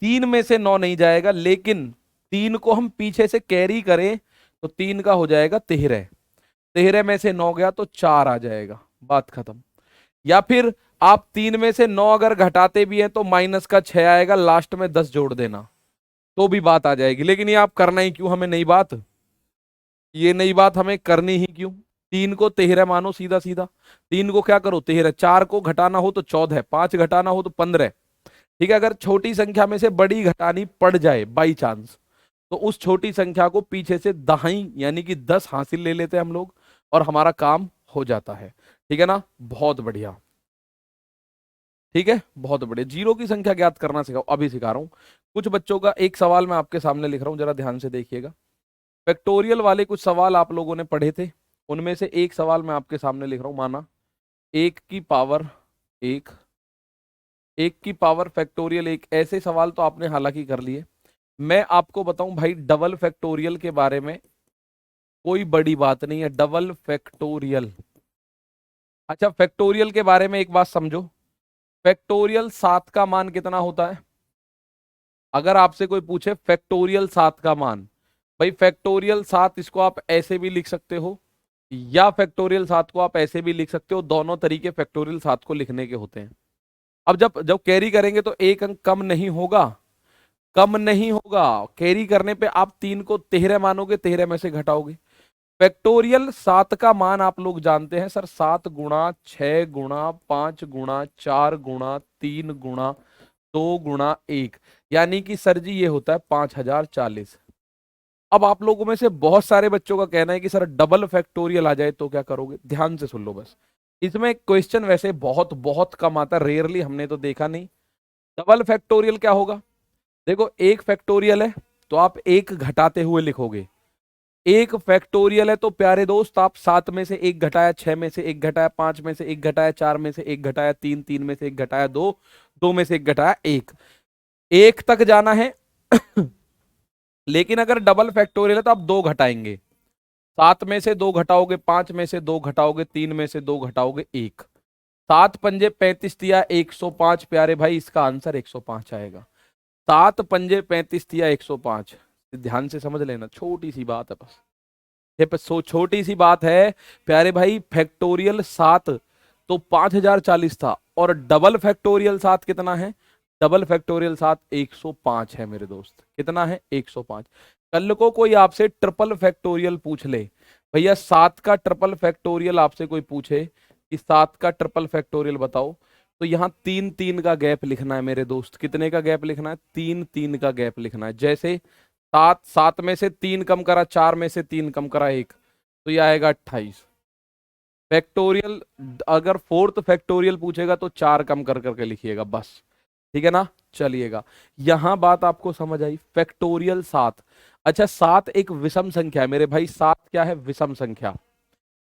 3 में से 9 नहीं जाएगा, लेकिन 3 को हम पीछे से कैरी करें तो 3 का हो जाएगा 13, 13 में से 9 गया तो 4 आ जाएगा, बात खत्म। या फिर आप 3 में से 9 अगर घटाते भी हैं तो माइनस का 6 आएगा, लास्ट में 10 जोड़ देना तो भी बात आ जाएगी। लेकिन ये आप करना ही क्यों हमें नई बात, ये नई बात हमें करनी ही क्यों। 3 को 13 मानो सीधा सीधा, 3 को क्या करो 13, 4 को घटाना हो तो 14, 5 घटाना हो तो 15, ठीक है। अगर छोटी संख्या में से बड़ी घटानी पड़ जाए बाई चांस, तो उस छोटी संख्या को पीछे से दाई यानी कि 10 हासिल ले लेते हैं हम लोग, और हमारा काम हो जाता है, ठीक है ना। बहुत बढ़िया, ठीक है, बहुत बढ़िया। जीरो की संख्या ज्ञात करना सिखाओ, अभी सिखा रहा हूं। कुछ बच्चों का एक सवाल मैं आपके सामने लिख रहा हूं, जरा ध्यान से देखिएगा। फैक्टोरियल वाले कुछ सवाल आप लोगों ने पढ़े थे, उनमें से एक सवाल मैं आपके सामने लिख रहा हूं। माना 1 की पावर 1, 1 की पावर फैक्टोरियल 1, ऐसे सवाल तो आपने हालांकि कर लिए। मैं आपको बताऊं भाई, डबल फैक्टोरियल के बारे में कोई बड़ी बात नहीं है, डबल फैक्टोरियल। अच्छा, फैक्टोरियल के बारे में एक बात समझो, फैक्टोरियल 7 का मान कितना होता है। अगर आपसे कोई पूछे फैक्टोरियल 7 का मान, भाई फैक्टोरियल 7 इसको आप ऐसे भी लिख सकते हो, या फैक्टोरियल 7 को आप ऐसे भी लिख सकते हो, दोनों तरीके फैक्टोरियल 7 को लिखने के होते हैं। अब जब जब कैरी करेंगे तो एक अंक कम नहीं होगा, कम नहीं होगा। कैरी करने पे आप 3 को 13 मानोगे, 13 में से घटाओगे। फैक्टोरियल 7 का मान आप लोग जानते हैं सर, 7 × 6 × 5 × 4 × 3 × 2 × 1, यानी कि सर जी ये होता है 5040। अब आप लोगों में से बहुत सारे बच्चों का कहना है कि सर डबल फैक्टोरियल आ जाए तो क्या करोगे। ध्यान से सुन लो बस, इसमें क्वेश्चन वैसे बहुत बहुत कम आता है, रेयरली, हमने तो देखा नहीं। डबल फैक्टोरियल क्या होगा, देखो एक फैक्टोरियल है तो आप एक घटाते हुए लिखोगे, एक फैक्टोरियल है तो प्यारे दोस्त आप 7 में से 1 घटाया, 6 में से 1 घटाया, 5 में से 1 घटाया, 4 में से 1 घटाया, 3 3 में से 1 घटाया, 2 2 में से 1 घटाया, 1 1 तक जाना है। लेकिन अगर डबल फैक्टोरियल है तो आप 2 घटाएंगे, 7 में से 2 घटाओगे, 5 में से 2 घटाओगे, 3 में से 2 घटाओगे, 1। 7 पंजे 35 दिया 105, प्यारे भाई इसका आंसर 105 आएगा। 7 पंजे 35 दिया 105। ध्यान से समझ लेना, छोटी सी बात है बस, ये बस छोटी सी बात है प्यारे भाई। फैक्टोरियल 7 तो 5040 था। और डबल फैक्टोरियल 7 कितना है? डबल फैक्टोरियल 7 105 है मेरे दोस्त। कितना है? 105। कल को कोई आपसे ट्रिपल फैक्टोरियल पूछ ले, भैया 7 का ट्रिपल फैक्टोरियल आपसे कोई पूछे कि 7 का ट्रिपल फैक्टोरियल बताओ, तो यहाँ 3 3 का गैप लिखना है मेरे दोस्त। कितने का गैप लिखना है? 3 3 का गैप लिखना है। जैसे 7 में से 3 कम करा, 4 में से 3 कम करा 1, तो ये आएगा 28 फैक्टोरियल। अगर फोर्थ फैक्टोरियल पूछेगा तो 4 कम कर करके लिखिएगा बस। ठीक है ना? चलिएगा, यहां बात आपको समझ आई। फैक्टोरियल 7। अच्छा, 7 एक विषम संख्या है मेरे भाई। 7 क्या है? विषम संख्या।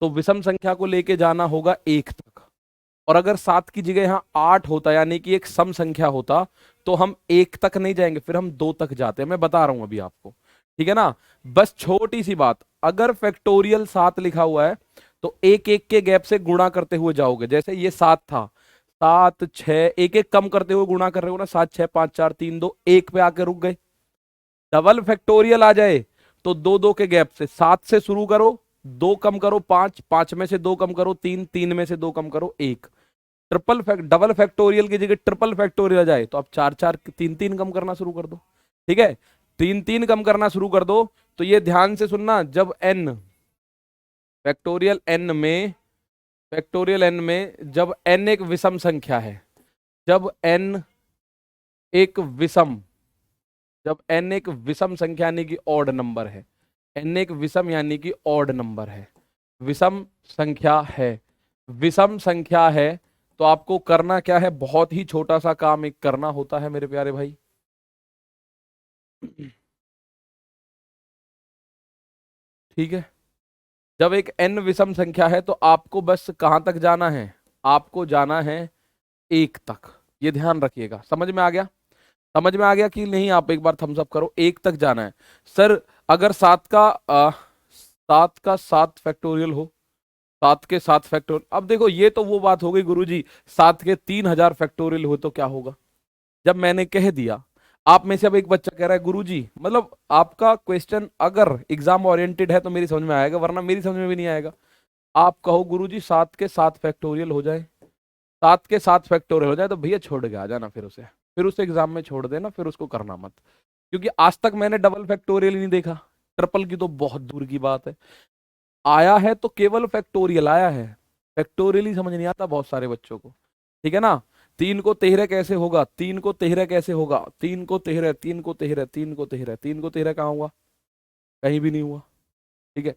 तो विषम संख्या को लेके जाना होगा 1 तक। और अगर 7 की जगह यहां 8 होता, यानी कि एक सम संख्या होता, तो हम 1 तक नहीं जाएंगे, फिर हम 2 तक जाते हैं। मैं बता रहा हूं अभी आपको। ठीक है ना? बस छोटी सी बात, अगर फैक्टोरियल 7 लिखा हुआ है तो एक एक के गैप से गुणा करते हुए जाओगे। जैसे ये 7 था, 7 6, एक एक कम करते हुए गुणा कर रहे हो ना। 7 6 5 4 3 2, 1 पे आके रुक गए। डबल फैक्टोरियल आ जाए तो 2 2 के गैप से 7 से शुरू करो, 2 कम करो 5, 5 में से 2 कम करो 3, 3 में से 2 कम करो 1। डबल फैक्टोरियल की जगह ट्रिपल फैक्टोरियल आ जाए तो आप 4 4 3 3 कम करना शुरू कर दो। ठीक है? 3 3 कम करना शुरू कर दो। तो ये ध्यान से सुनना, जब n फैक्टोरियल n में, फैक्टोरियल n में जब n एक विषम संख्या है, जब n एक विषम, जब n एक विषम संख्या यानी कि ऑड नंबर है, n एक विषम यानी कि ऑड नंबर है, विषम संख्या है, विषम संख्या है, तो आपको करना क्या है? बहुत ही छोटा सा काम एक करना होता है मेरे प्यारे भाई। ठीक है? जब एक n विषम संख्या है तो आपको बस कहां तक जाना है? आपको जाना है 1 तक। ये ध्यान रखिएगा। समझ में आ गया? समझ में आ गया कि नहीं? आप एक बार थम्स अप करो। 1 तक जाना है। सर अगर 7 का 7 फैक्टोरियल हो, 7 के 7 फैक्टोरियल, अब देखो ये तो वो बात हो गई गुरुजी, 7 के 3000 फैक्टोरियल हो तो क्या होगा? जब मैंने कह दिया, आप में से अब एक बच्चा कह रहा है गुरुजी, मतलब आपका क्वेश्चन अगर एग्जाम ओरिएंटेड है तो मेरी समझ में आएगा, वरना मेरी समझ में भी नहीं आएगा। आप कहो गुरुजी 7 के 7 फैक्टोरियल हो जाए, 7 के 7 फैक्टोरियल हो जाए, तो भैया छोड़ के आ जाना, फिर उसे एग्जाम में छोड़ देना, फिर उसको करना मत। क्योंकि आज तक मैंने डबल फैक्टोरियल ही नहीं देखा, ट्रिपल की तो बहुत दूर की बात है। आया है तो केवल फैक्टोरियल आया है, फैक्टोरियल ही समझ नहीं आता बहुत सारे बच्चों को। ठीक है ना? 3 को 13 कैसे होगा? 3 को 13 कैसे होगा? 3 को 13, 3 को 13, 3 को 13, 3 को 13 कहाँ हुआ? कहीं भी नहीं हुआ। ठीक है?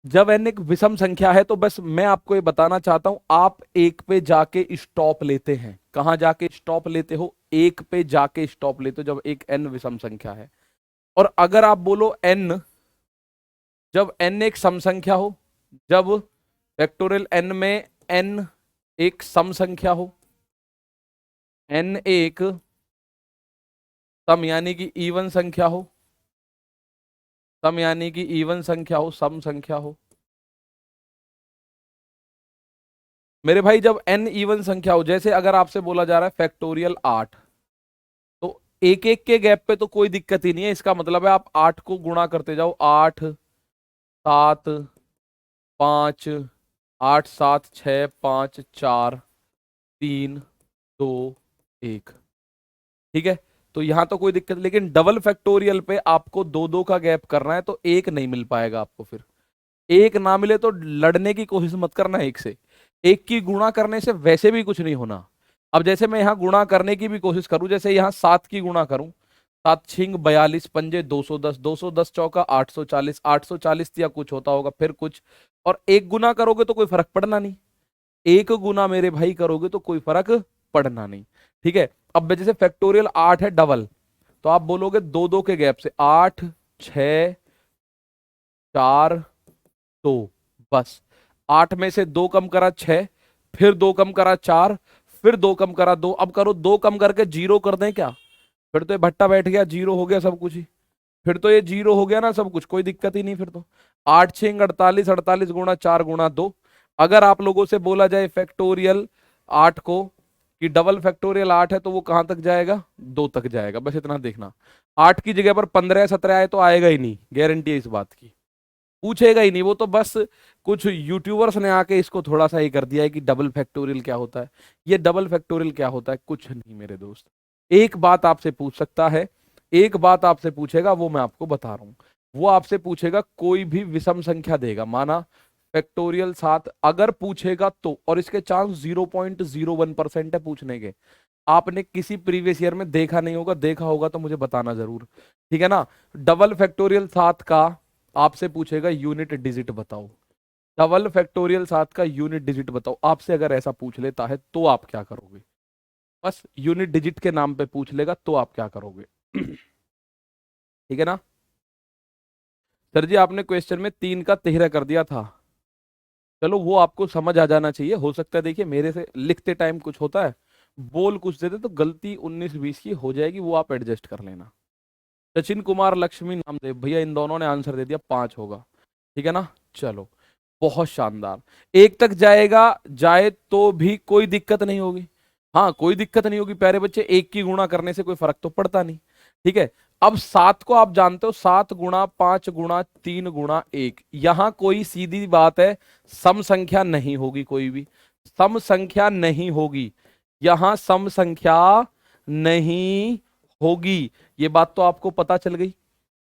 जब n एक विषम संख्या है तो बस मैं आपको ये बताना चाहता हूं, आप 1 पे जाके स्टॉप लेते हैं। कहां जाके स्टॉप लेते हो? 1 पे जाके स्टॉप लेते हो जब एक n विषम संख्या है। और अगर आप बोलो n, जब n एक सम संख्या हो, जब फैक्टोरियल n में n एक सम संख्या हो, n एक सम यानी कि इवन संख्या हो, सम यानी कि इवन संख्या हो, सम संख्या हो मेरे भाई, जब n इवन संख्या हो, जैसे अगर आपसे बोला जा रहा है फैक्टोरियल 8, तो एक एक के गैप पे तो कोई दिक्कत ही नहीं है। इसका मतलब है आप 8 को गुणा करते जाओ, 8 7 5, 8 7 6 5 4 3 2 1। ठीक है? तो यहां तो कोई दिक्कत, लेकिन डबल फैक्टोरियल पे आपको 2 2 का गैप करना है, तो 1 नहीं मिल पाएगा आपको। फिर 1 ना मिले तो लड़ने की कोशिश मत करना 1 से। 1 की गुणा करने से वैसे भी कुछ नहीं होना। अब जैसे मैं यहां गुणा करने की भी कोशिश करूं, जैसे यहां 7 की गुणा करूं, 7 छिंग 42 पंजे 210, 210 चौका 840, 840 या कुछ होता होगा फिर कुछ, और 1 गुना करोगे तो कोई फर्क पड़ना नहीं। 1 गुना मेरे भाई करोगे तो कोई फर्क पड़ना नहीं। ठीक है? अब जैसे फैक्टोरियल 8 है डबल, तो आप बोलोगे 2 2 के गैप से 8 6 4 2, बस 8 में से 2 कम करा 6, फिर 2 कम करा 4, फिर 2 कम करा 2। अब करो 2 कम करके 0 कर दें क्या? फिर तो ये भट्टा बैठ गया, 0 हो गया सब कुछ ही। फिर तो ये 0 हो गया ना सब कुछ, कोई दिक्कत ही नहीं फिर तो। 8 6 48, 48 गुणा 4 गुणा 2। अगर आप लोगों से बोला जाए फैक्टोरियल 8 को कि डबल फैक्टोरियल 8 है, तो वो कहां तक जाएगा? 2 तक जाएगा। बस इतना देखना। 8 की जगह पर 15 17 आए तो आएगा ही नहीं, गारंटी है इस बात की। पूछेगा ही नहीं वो तो, बस कुछ यूट्यूबर्स ने आके इसको थोड़ा सा ये कर दिया है कि डबल फैक्टोरियल क्या होता है। ये डबल फैक्टोरियल क्या होता है, कुछ नहीं मेरे दोस्त। एक बात आपसे पूछ सकता है, एक बात आपसे पूछेगा, वो मैं आपको बता रहा हूं। वो आपसे पूछेगा कोई भी विषम संख्या देगा, माना फैक्टोरियल 7 अगर पूछेगा तो, और इसके चांस 0.01% है पूछने के। आपने किसी प्रीवियस ईयर में देखा नहीं होगा, देखा होगा तो मुझे बताना जरूर, ठीक है ना। डबल फैक्टोरियल 7 का आपसे पूछेगा यूनिट डिजिट बताओ। डबल फैक्टोरियल 7 का यूनिट डिजिट बताओ, आपसे अगर ऐसा पूछ लेता है तो आप क्या करोगे। बस यूनिट डिजिट के नाम पे पूछ लेगा तो आप क्या करोगे। ठीक है ना। सर जी आपने क्वेश्चन में 3 का 13 कर दिया था, चलो वो आपको समझ आ जाना चाहिए। हो सकता है देखिए मेरे से लिखते टाइम कुछ होता है, बोल कुछ देते तो गलती 19-20 की हो जाएगी, वो आप एडजस्ट कर लेना। सचिन कुमार लक्ष्मी नामदेव भैया इन दोनों ने आंसर दे दिया, 5 होगा, ठीक है ना। चलो बहुत शानदार। एक तक जाएगा, जाए तो भी कोई दिक्कत नहीं होगी। हाँ कोई दिक्कत नहीं होगी प्यारे बच्चे, एक की गुणा करने से कोई फर्क तो पड़ता नहीं, ठीक है। अब 7 को आप जानते हो, 7 गुणा 5 गुणा 3 गुणा 1, यहां कोई सीधी बात है, सम संख्या नहीं होगी, कोई भी सम संख्या नहीं होगी, यहां सम संख्या नहीं होगी। ये बात तो आपको पता चल गई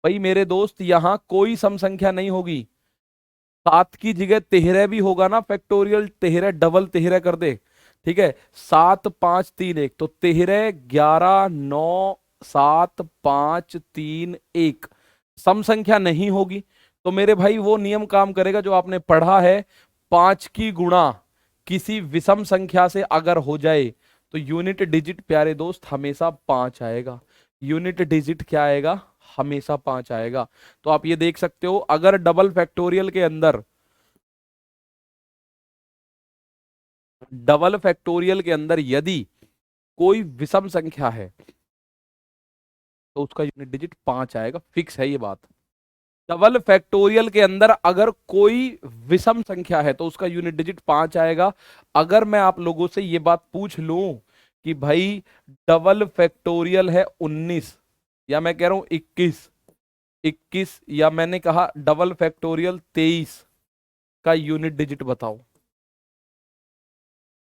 भाई मेरे दोस्त, यहां कोई सम संख्या नहीं होगी। 7 की जगह 13 भी होगा ना, फैक्टोरियल 13 डबल 13 कर दे, ठीक है। 7 5 3 1 तो 13 11 9 7 5 3 1 सम संख्या नहीं होगी। तो मेरे भाई वो नियम काम करेगा जो आपने पढ़ा है, 5 की गुणा किसी विषम संख्या से अगर हो जाए तो यूनिट डिजिट प्यारे दोस्त हमेशा 5 आएगा। यूनिट डिजिट क्या आएगा, हमेशा 5 आएगा। तो आप ये देख सकते हो, अगर डबल फैक्टोरियल के अंदर, डबल फैक्टोरियल के अंदर यदि कोई विषम संख्या है तो उसका यूनिट डिजिट 5 आएगा, फिक्स है ये बात। डबल फैक्टोरियल के अंदर अगर कोई विषम संख्या है तो उसका यूनिट डिजिट 5 आएगा। अगर मैं आप लोगों से ये बात पूछ लूं कि भाई डबल फैक्टोरियल है 19, या मैं कह रहा हूं 21, 21 या मैंने कहा डबल फैक्टोरियल 23 का यूनिट डिजिट बताओ।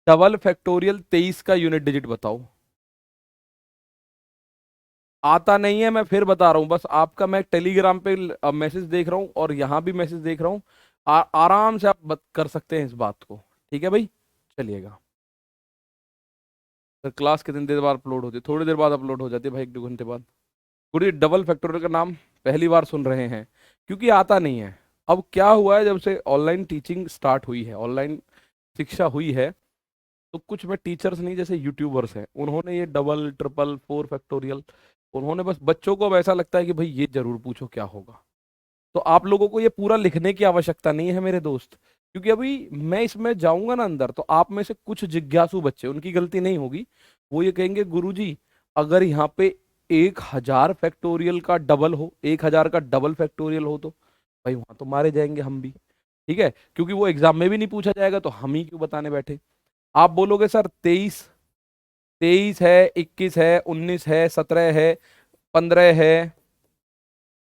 डबल फैक्टोरियल 23 का यूनिट डिजिट बताओ। आता नहीं है, मैं फिर बता रहा हूं, बस आपका मैं टेलीग्राम पे मैसेज देख रहा हूं और यहां भी मैसेज देख रहा हूं। आराम से आप कर सकते हैं इस बात को, ठीक है भाई। चलिएगा सर, क्लास कितनी देर बाद अपलोड होती है, थोड़ी देर बाद अपलोड हो जाती है भाई, 1-2 घंटे बाद। पूरी डबल फैक्टोरियल का नाम पहली बार सुन रहे हैं, क्योंकि आता नहीं है। अब क्या हुआ है, जब से ऑनलाइन टीचिंग स्टार्ट हुई है, ऑनलाइन शिक्षा हुई है, तो कुछ में टीचर्स नहीं, जैसे यूट्यूबर्स हैं, उन्होंने ये डबल ट्रिपल 4 फैक्टोरियल, उन्होंने बस बच्चों को अब ऐसा लगता है कि भाई ये जरूर पूछो क्या होगा। तो आप लोगों को ये पूरा लिखने की आवश्यकता नहीं है मेरे दोस्त, क्योंकि अभी मैं इसमें जाऊंगा ना अंदर, तो आप में से कुछ जिज्ञासु बच्चे, उनकी गलती नहीं होगी, वो ये कहेंगे गुरुजी अगर यहाँ पे 1000 फैक्टोरियल का डबल हो, 1000 का डबल फैक्टोरियल हो, तो भाई वहां तो मारे जाएंगे हम भी, ठीक है, क्योंकि वो एग्जाम में भी नहीं पूछा जाएगा, तो हम ही क्यों बताने बैठे। आप बोलोगे सर 23, 23 है, 21 है, 19 है, 17 है, 15 है,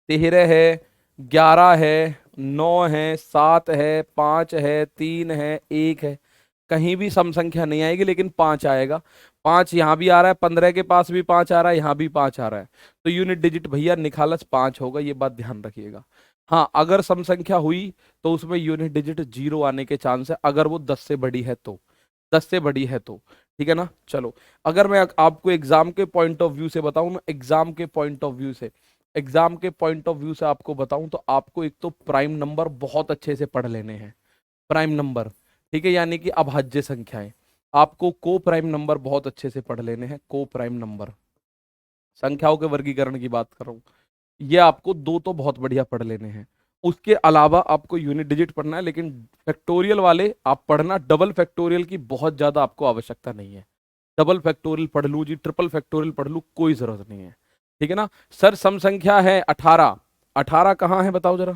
13 है, 11 है, 9 है, 7 है, 5 है, 3 है, 1 है, कहीं भी सम संख्या नहीं आएगी, लेकिन 5 आएगा। 5 यहां भी आ रहा है, 15 के पास भी 5 आ रहा है, यहां भी 5 आ रहा है, तो यूनिट डिजिट भैया निखालस 5 होगा, ये बात ध्यान रखिएगा। हाँ अगर सम संख्या हुई तो उसमें यूनिट डिजिट 0 आने के चांस है, अगर वो 10 से बड़ी है तो, 10 से बड़ी है तो, ठीक है ना। चलो अगर मैं आपको एग्जाम के पॉइंट ऑफ व्यू से बताऊं ना, एग्जाम के पॉइंट ऑफ व्यू से, एग्जाम के पॉइंट ऑफ व्यू से आपको बताऊं, तो आपको एक तो प्राइम नंबर बहुत अच्छे से पढ़ लेने हैं, प्राइम नंबर, ठीक है, यानी कि अभाज्य संख्याएं। आपको को प्राइम नंबर बहुत अच्छे से पढ़ लेने हैं, को प्राइम नंबर, संख्याओं के वर्गीकरण की बात कर रहा हूं, ये आपको दो तो बहुत बढ़िया पढ़ लेने हैं। उसके अलावा आपको यूनिट डिजिट पढ़ना है, लेकिन फैक्टोरियल वाले आप पढ़ना, डबल फैक्टोरियल की बहुत ज्यादा आपको आवश्यकता नहीं है। डबल फैक्टोरियल पढ़ लूं जी, ट्रिपल फैक्टोरियल पढ़ लूं, कोई जरूरत नहीं है, ठीक है ना। सर सम संख्या है 18, 18 कहाँ है बताओ जरा।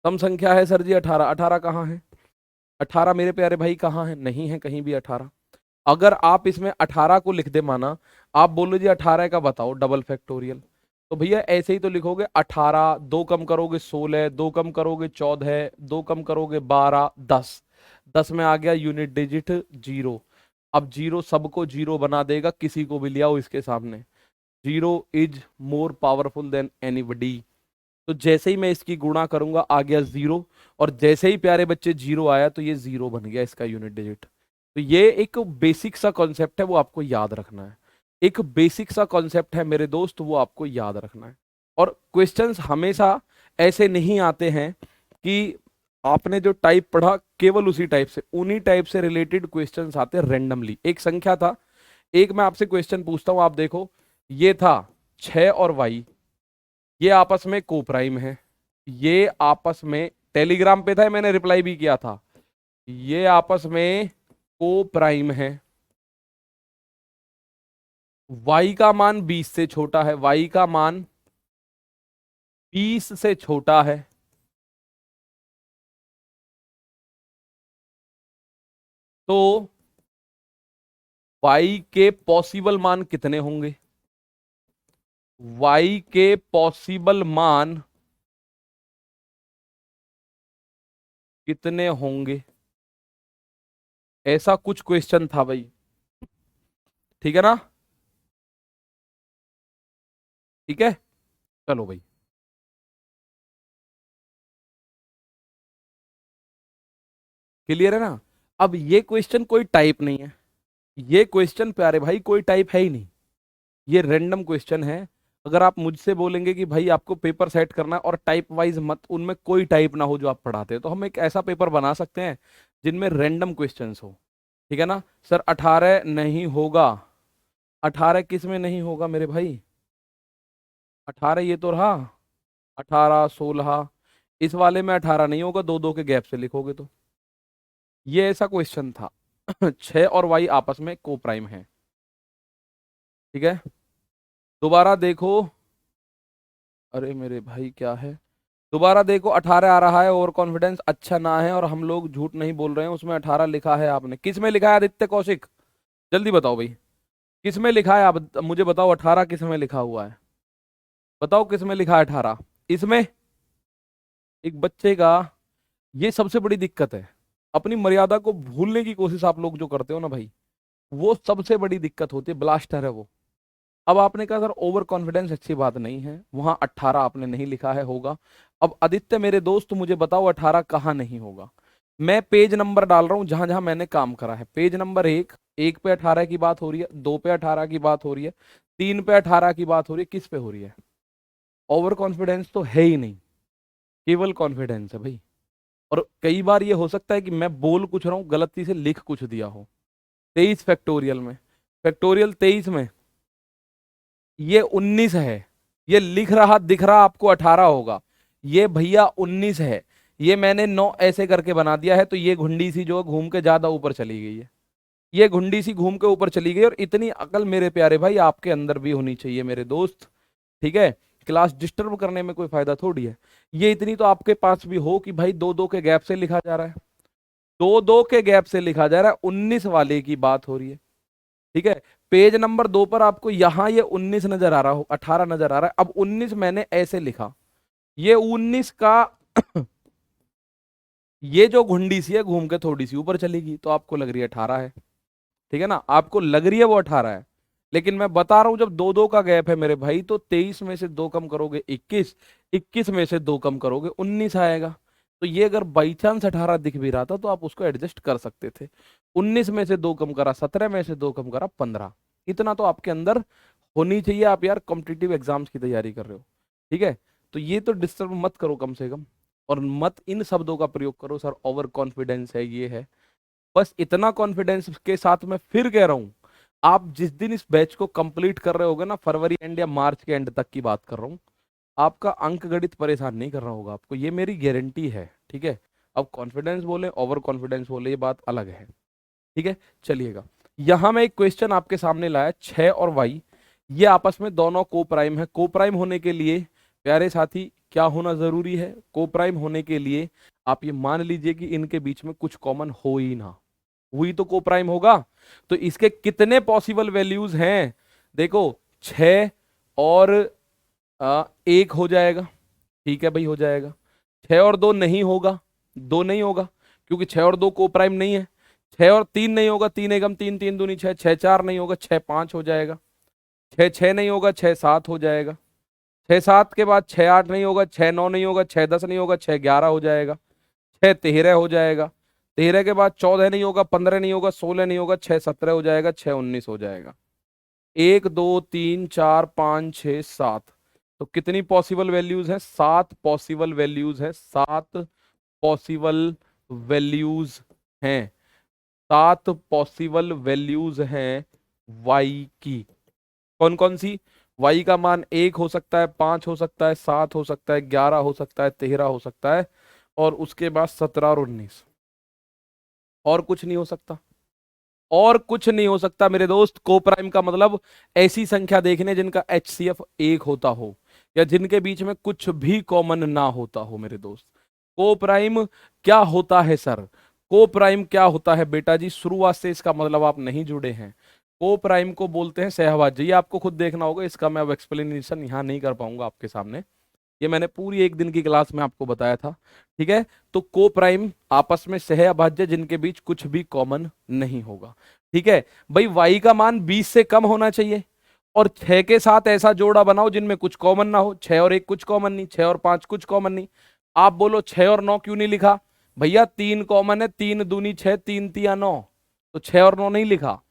सम संख्या है सर जी 18, 18 कहाँ है, 18 मेरे प्यारे भाई कहाँ है, नहीं है कहीं भी 18। अगर आप इसमें 18 को लिख दे, माना आप बोलो जी 18 का बताओ डबल फैक्टोरियल, तो भैया ऐसे ही तो लिखोगे 18, 2 कम करोगे 16, 2 कम करोगे 14, 2 कम करोगे 12, 10। 10 में आ गया यूनिट डिजिट 0। अब जीरो सबको जीरो बना देगा, किसी को भी ले आओ इसके सामने। Zero is more powerful than anybody. तो जैसे ही मैं इसकी गुणा करूंगा आ गया 0, और जैसे ही प्यारे बच्चे 0 आया तो ये 0 बन गया इसका यूनिट डिजिट। तो ये एक बेसिक सा कॉन्सेप्ट है, वो आपको याद रखना है। एक बेसिक सा कॉन्सेप्ट है मेरे दोस्त, वो आपको याद रखना है। और क्वेश्चंस हमेशा ऐसे नहीं आते हैं कि आपने जो टाइप पढ़ा केवल उसी टाइप से, उन्हीं टाइप से रिलेटेड क्वेश्चंस आते हैं रैंडमली। एक संख्या था, एक मैं आपसे क्वेश्चन पूछता हूं, आप देखो। ये था 6 और y, ये आपस में कोप्राइम है। ये आपस में टेलीग्राम पे था, मैंने रिप्लाई भी किया था, ये आपस में कोप्राइम है। y का मान 20 से छोटा है, y का मान 20 से छोटा है। तो y के पॉसिबल मान कितने होंगे? y के पॉसिबल मान कितने होंगे? ऐसा कुछ क्वेश्चन था भाई, ठीक है ना? ठीक है, चलो भाई। क्लियर है ना? अब ये क्वेश्चन कोई टाइप नहीं है, ये क्वेश्चन प्यारे भाई कोई टाइप है ही नहीं, ये रैंडम क्वेश्चन है। अगर आप मुझसे बोलेंगे कि भाई आपको पेपर सेट करना है और टाइप वाइज मत, उनमें कोई टाइप ना हो जो आप पढ़ाते हैं, तो हम एक ऐसा पेपर बना सकते हैं जिनमें रैंडम क्वेश्चंस हो। ठीक है ना सर? 18 नहीं होगा। 18 किस में नहीं होगा मेरे भाई? 18 ये तो रहा, 18, 16, इस वाले में 18 नहीं होगा, दो दो के गैप से लिखोगे तो। ये ऐसा क्वेश्चन था। 6 और y आपस में को प्राइम है। ठीक है, दोबारा देखो। अरे मेरे भाई क्या है, दोबारा देखो। 18 आ रहा है, ओवर कॉन्फिडेंस अच्छा ना है, और हम लोग झूठ नहीं बोल रहे हैं, उसमें 18 लिखा है। आपने किस में लिखा है आदित्य कौशिक? जल्दी बताओ भाई, किस में लिखा है? आप मुझे बताओ 18 किस में लिखा हुआ है? बताओ किस में लिखा है 18? इसमें एक बच्चे का, ये सबसे बड़ी दिक्कत है, अपनी मर्यादा को भूलने की कोशिश आप लोग जो करते हो ना भाई, वो सबसे बड़ी दिक्कत होती है, ब्लास्टर है वो। अब आपने कहा सर ओवर कॉन्फिडेंस अच्छी बात नहीं है, वहां 18 आपने नहीं लिखा है, होगा। अब आदित्य मेरे दोस्त मुझे बताओ 18 कहाँ नहीं होगा? मैं पेज नंबर डाल रहा हूं जहां जहां मैंने काम करा है। पेज नंबर 1, 1 पे 18 की बात हो रही है, 2 पे 18 की बात हो रही है, 3 पे 18 की बात हो रही है, किस पे हो रही है? ओवर कॉन्फिडेंस तो है ही नहीं, केवल कॉन्फिडेंस है भाई। और कई बार ये हो सकता है कि मैं बोल कुछ रहा हूं, गलती से लिख कुछ दिया हो। 23 फैक्टोरियल में, फैक्टोरियल 23 में ये 19 है, ये लिख रहा दिख रहा आपको 18 होगा, ये भैया 19 है। ये मैंने 9 ऐसे करके बना दिया है, तो ये घुंडी सी जो घूम के ज्यादा ऊपर चली गई है, ये घुंडी सी घूम के ऊपर चली गई। और इतनी अकल मेरे प्यारे भाई आपके अंदर भी होनी चाहिए मेरे दोस्त। ठीक है, क्लास डिस्टर्ब करने में कोई फायदा थोड़ी है। ये इतनी तो आपके पास भी हो कि भाई दो दो के गैप से लिखा जा रहा है, दो दो के गैप से लिखा जा रहा है, 19 वाले की बात हो रही है। ठीक है, पेज नंबर 2 पर आपको यहां ये 19 नजर आ रहा हो, 18 नजर आ रहा है। अब 19 मैंने ऐसे लिखा, ये 19 का ये जो घुंडी सी है घूम के थोड़ी सी ऊपर चलेगी, तो आपको लग रही है 18 है। ठीक है ना, आपको लग रही है वो 18 है, लेकिन मैं बता रहा हूं जब दो दो का गैप है मेरे भाई, तो 23 में से 2 कम करोगे 21, 21 में से 2 कम करोगे 19 आएगा। तो ये अगर बाई चांस 18 दिख भी रहा था तो आप उसको एडजस्ट कर सकते थे। 19 में से 2 कम करा 17, में से 2 कम करा 15। इतना तो आपके अंदर होनी चाहिए, आप यार कॉम्पिटिटिव एग्जाम्स की तैयारी कर रहे हो। ठीक है, तो ये तो डिस्टर्ब मत करो कम से कम, और मत इन शब्दों का प्रयोग करो सर ओवर कॉन्फिडेंस है ये है। बस इतना कॉन्फिडेंस के साथ मैं फिर कह रहा हूं, आप जिस दिन इस बैच को कंप्लीट कर रहे होगे ना, फरवरी एंड या मार्च के एंड तक की बात कर रहा हूं, आपका अंक गणित परेशान नहीं कर रहा होगा आपको, ये मेरी गारंटी है। ठीक है, अब कॉन्फिडेंस बोले ओवर कॉन्फिडेंस बोले ये बात अलग है। ठीक है, चलिएगा। यहां मैं एक क्वेश्चन आपके सामने लाया, 6 और y ये आपस में दोनों को प्राइम है। को प्राइम होने के लिए प्यारे साथी क्या होना जरूरी है? को प्राइम होने के लिए आप ये मान लीजिए कि इनके बीच में कुछ कॉमन हो ही ना, हुई तो को प्राइम होगा। तो इसके कितने पॉसिबल वैल्यूज हैं? देखो 6 और एक हो जाएगा, ठीक है भाई हो जाएगा। 6 और 2 नहीं होगा, 2 नहीं होगा क्योंकि 6 और 2 को प्राइम नहीं है। 6 और 3 नहीं होगा, 3 एकम 3, 3 दूनी 6, 6 4 नहीं होगा, 6 5 हो जाएगा। 6 6 नहीं होगा, 6 7 हो जाएगा। 6 7 के बाद 6 8 नहीं होगा, 6 9 नहीं होगा, 6 10 नहीं होगा, 6 11 हो जाएगा। 6 13 हो जाएगा। 13 के बाद 14 नहीं होगा, 15 नहीं होगा, 16 नहीं होगा, 6 17 हो जाएगा, 6 19 हो जाएगा। 1 2 3 4 5 6 7। तो कितनी पॉसिबल वैल्यूज है? 7 पॉसिबल वैल्यूज है, 7 पॉसिबल वैल्यूज हैं, 7 पॉसिबल वैल्यूज हैं y की। कौन कौन सी? y का मान 1 हो सकता है, 5 हो सकता है, 7 हो सकता है, 11 हो सकता है, 13 हो सकता है, और उसके बाद 17 और 19। और कुछ नहीं हो सकता, और कुछ नहीं हो सकता मेरे दोस्त। को प्राइम का मतलब ऐसी संख्या देखने जिनका HCF 1 होता हो, या जिनके बीच में कुछ भी कॉमन ना होता हो मेरे दोस्त। को प्राइम क्या होता है सर? को प्राइम क्या होता है बेटा जी? शुरुआत से इसका मतलब आप नहीं जुड़े हैं। को प्राइम को बोलते हैं सहभाज्य। ये आपको खुद देखना होगा, इसका मैं अब एक्सप्लेनेशन यहाँ नहीं कर पाऊंगा आपके सामने। ये मैंने पूरी एक दिन की क्लास में आपको बताया था, ठीक है। तो को प्राइम आपस में सह अभाज्य जिनके बीच कुछ भी कॉमन नहीं होगा, ठीक है भाई। y का मान 20 से कम होना चाहिए, और 6 के साथ ऐसा जोड़ा बनाओ जिनमें कुछ कॉमन ना हो। 6 और 1 कुछ कॉमन नहीं, 6 और 5 कुछ कॉमन नहीं। आप बोलो 6 और 9 क्यों नहीं लिखा? भैया 3 कॉमन है, 3 दूनी 6, 3 तिया 9, तो 6 और 9 नहीं लिखा।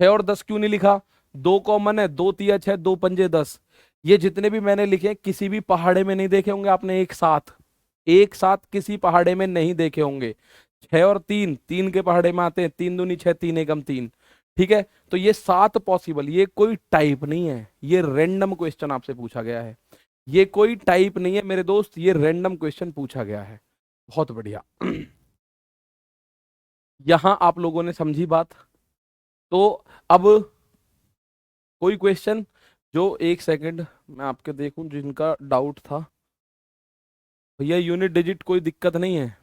6 और 10 क्यों नहीं लिखा? 2 कॉमन है, 2 तिया 6, 2 पंजे 10। ये जितने भी मैंने लिखे हैं, किसी भी पहाड़े में नहीं देखे होंगे आपने एक साथ, एक साथ किसी पहाड़े में नहीं देखे होंगे। 6 और 3, 3 के पहाड़े में आते हैं, 3 दूनी 6, 3 एकम 3, ठीक है। तो ये 7 पॉसिबल, ये कोई टाइप नहीं है, ये रैंडम क्वेश्चन आपसे पूछा गया है। ये कोई टाइप नहीं है मेरे दोस्त, ये रैंडम क्वेश्चन पूछा गया है। बहुत बढ़िया। यहां आप लोगों ने समझी बात। तो अब कोई क्वेश्चन जो, एक सेकंड मैं आपके देखूं, जिनका डाउट था। भैया यूनिट डिजिट कोई दिक्कत नहीं है,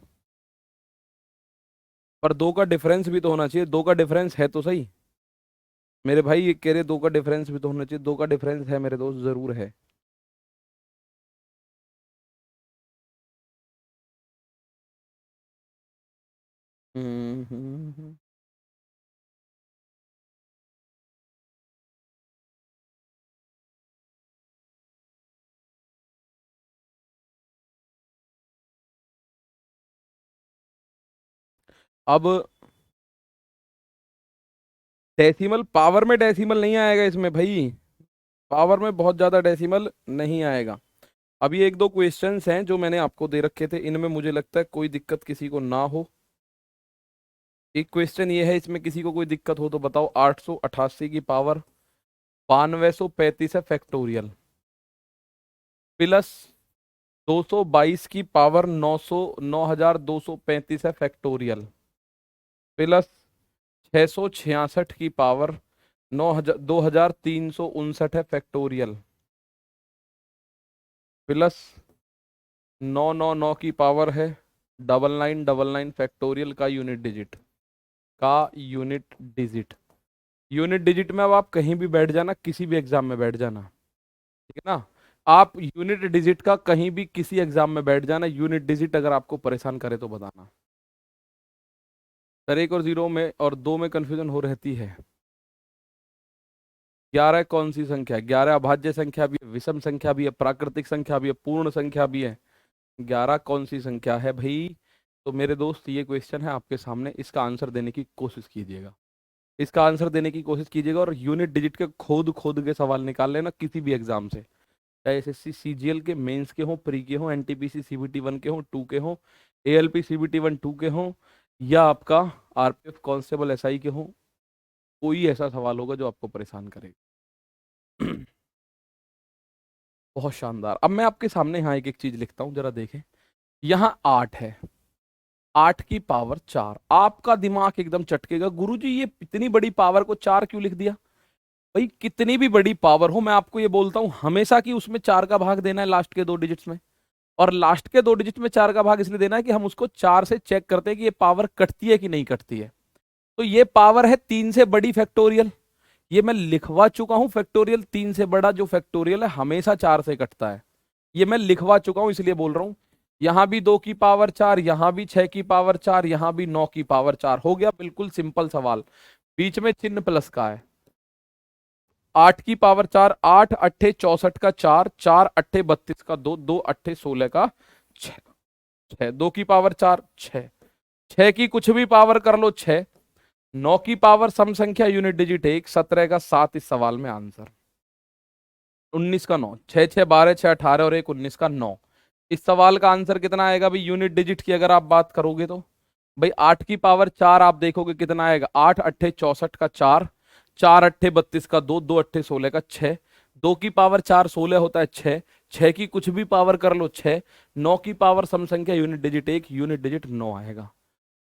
पर 2 का डिफरेंस भी तो होना चाहिए। 2 का डिफरेंस है तो सही मेरे भाई, ये कह रहे 2 का डिफरेंस भी तो होना चाहिए। 2 का डिफरेंस है मेरे दोस्त, जरूर है। हम्म। अब डेसिमल पावर में, डेसिमल नहीं आएगा इसमें भाई, पावर में बहुत ज्यादा डेसिमल नहीं आएगा। अभी एक दो क्वेश्चंस हैं जो मैंने आपको दे रखे थे, इनमें मुझे लगता है कोई दिक्कत किसी को ना हो। एक क्वेश्चन ये है, इसमें किसी को कोई दिक्कत हो तो बताओ। 888 की पावर 9235 है फैक्टोरियल, प्लस 222 की पावर 9235 है फैक्टोरियल, प्लस 666 की पावर 2359 है फैक्टोरियल, प्लस 999 की पावर है 9999 फैक्टोरियल का यूनिट डिजिट, का यूनिट डिजिट। यूनिट डिजिट में अब आप कहीं भी बैठ जाना, किसी भी एग्जाम में बैठ जाना, ठीक है ना। आप यूनिट डिजिट का कहीं भी किसी एग्जाम में बैठ जाना, यूनिट डिजिट अगर आपको परेशान करे तो बताना। सर 1 और 0 में और 2 में कंफ्यूजन हो रहती है। 11 कौन सी संख्या है? 11 अभाज्य संख्या भी है, विषम संख्या भी है, प्राकृतिक संख्या भी है, पूर्ण संख्या भी है। 11 कौन सी संख्या है भाई? तो मेरे दोस्त ये क्वेश्चन है आपके सामने, इसका आंसर देने की कोशिश कीजिएगा, इसका आंसर देने की कोशिश कीजिएगा। और यूनिट डिजिट के खोद खोद के सवाल निकाल लेना किसी भी एग्जाम से, चाहे एसएससी सीजीएल के मेंस के हो, प्री के हो, एनटीपीसी सीबीटी 1 के हो, 2 के हो, एएलपी सीबीटी 1 2 के हो, या आपका आरपीएफ कांस्टेबल एसआई के हो। कोई ऐसा सवाल होगा जो आपको परेशान करेगा। बहुत शानदार। अब मैं आपके सामने यहाँ एक एक चीज लिखता हूँ, जरा देखें। यहाँ 8 है, 8 की पावर 4। आपका दिमाग एकदम चटकेगा, गुरुजी ये इतनी बड़ी पावर को 4 क्यों लिख दिया? भाई कितनी भी बड़ी पावर हो, मैं आपको ये बोलता हूं हमेशा कि उसमें 4 का भाग देना है लास्ट के 2 डिजिट्स में। और लास्ट के 2 डिजिट में 4 का भाग इसलिए देना है कि हम उसको 4 से चेक करते हैं कि ये पावर कटती है कि नहीं कटती है। तो ये पावर है 3 से बड़ी फैक्टोरियल, ये मैं लिखवा चुका हूं, फैक्टोरियल 3 से बड़ा जो फैक्टोरियल है हमेशा 4 से कटता है, ये मैं लिखवा चुका हूं इसलिए बोल रहा हूं। यहां भी 2 की पावर 4, यहां भी 6 की पावर 4, यहां भी 9 की पावर 4, हो गया बिल्कुल सिंपल सवाल। बीच में चिन्ह प्लस का है। 8 की पावर 4, 8 अट्ठे 64 का 4, 4 अट्ठे 32 का 2, 2 अट्ठे 16 का 6, 6 2 की पावर 4 6, 6 की कुछ भी पावर कर लो 6, 9 की पावर सम संख्या यूनिट डिजिट 1, 17 का 7 इस सवाल में आंसर। 19 का 9, 6 6 12 6 18 और 1 19 का 9। इस सवाल का आंसर कितना आएगा भाई यूनिट डिजिट की अगर आप बात करोगे तो? भाई 8 की पावर 4 आप देखोगे कितना आएगा, 8 अट्ठे 64 का 4, 4 अट्ठे 32 का 2, 2 अट्ठे 16 का 6, 2 की पावर 4 16 होता है 6, 6 की कुछ भी पावर कर लो 6, 9 की पावर सम संख्या यूनिट डिजिट 1, यूनिट डिजिट 9 आएगा।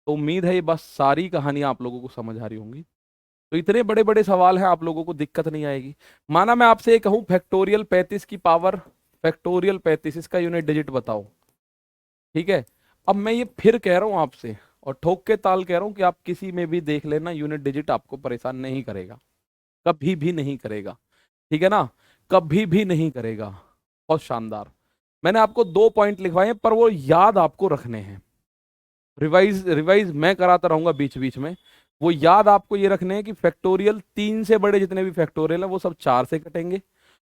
तो उम्मीद है ये बस सारी कहानियां आप लोगों को समझ आ रही होंगी। तो इतने बड़े बड़े सवाल हैं, आप लोगों को दिक्कत नहीं आएगी। माना मैं आपसे ये कहूं फैक्टोरियल 35 की पावर, फैक्टोरियल 35 इसका यूनिट डिजिट बताओ, ठीक है? अब मैं ये फिर कह रहा हूं आपसे और ठोक के ताल कह रहा हूं कि आप किसी में भी देख लेना, यूनिट डिजिट आपको परेशान नहीं करेगा, कभी भी नहीं करेगा, ठीक है ना? कभी भी नहीं करेगा। बहुत शानदार। मैंने आपको 2 पॉइंट लिखवाए हैं पर वो याद आपको रखने हैं। रिवाइज रिवाइज मैं कराता रहूंगा बीच बीच में। वो याद आपको ये रखने हैं कि फैक्टोरियल 3 से बड़े जितने भी फैक्टोरियल है वो सब 4 से कटेंगे,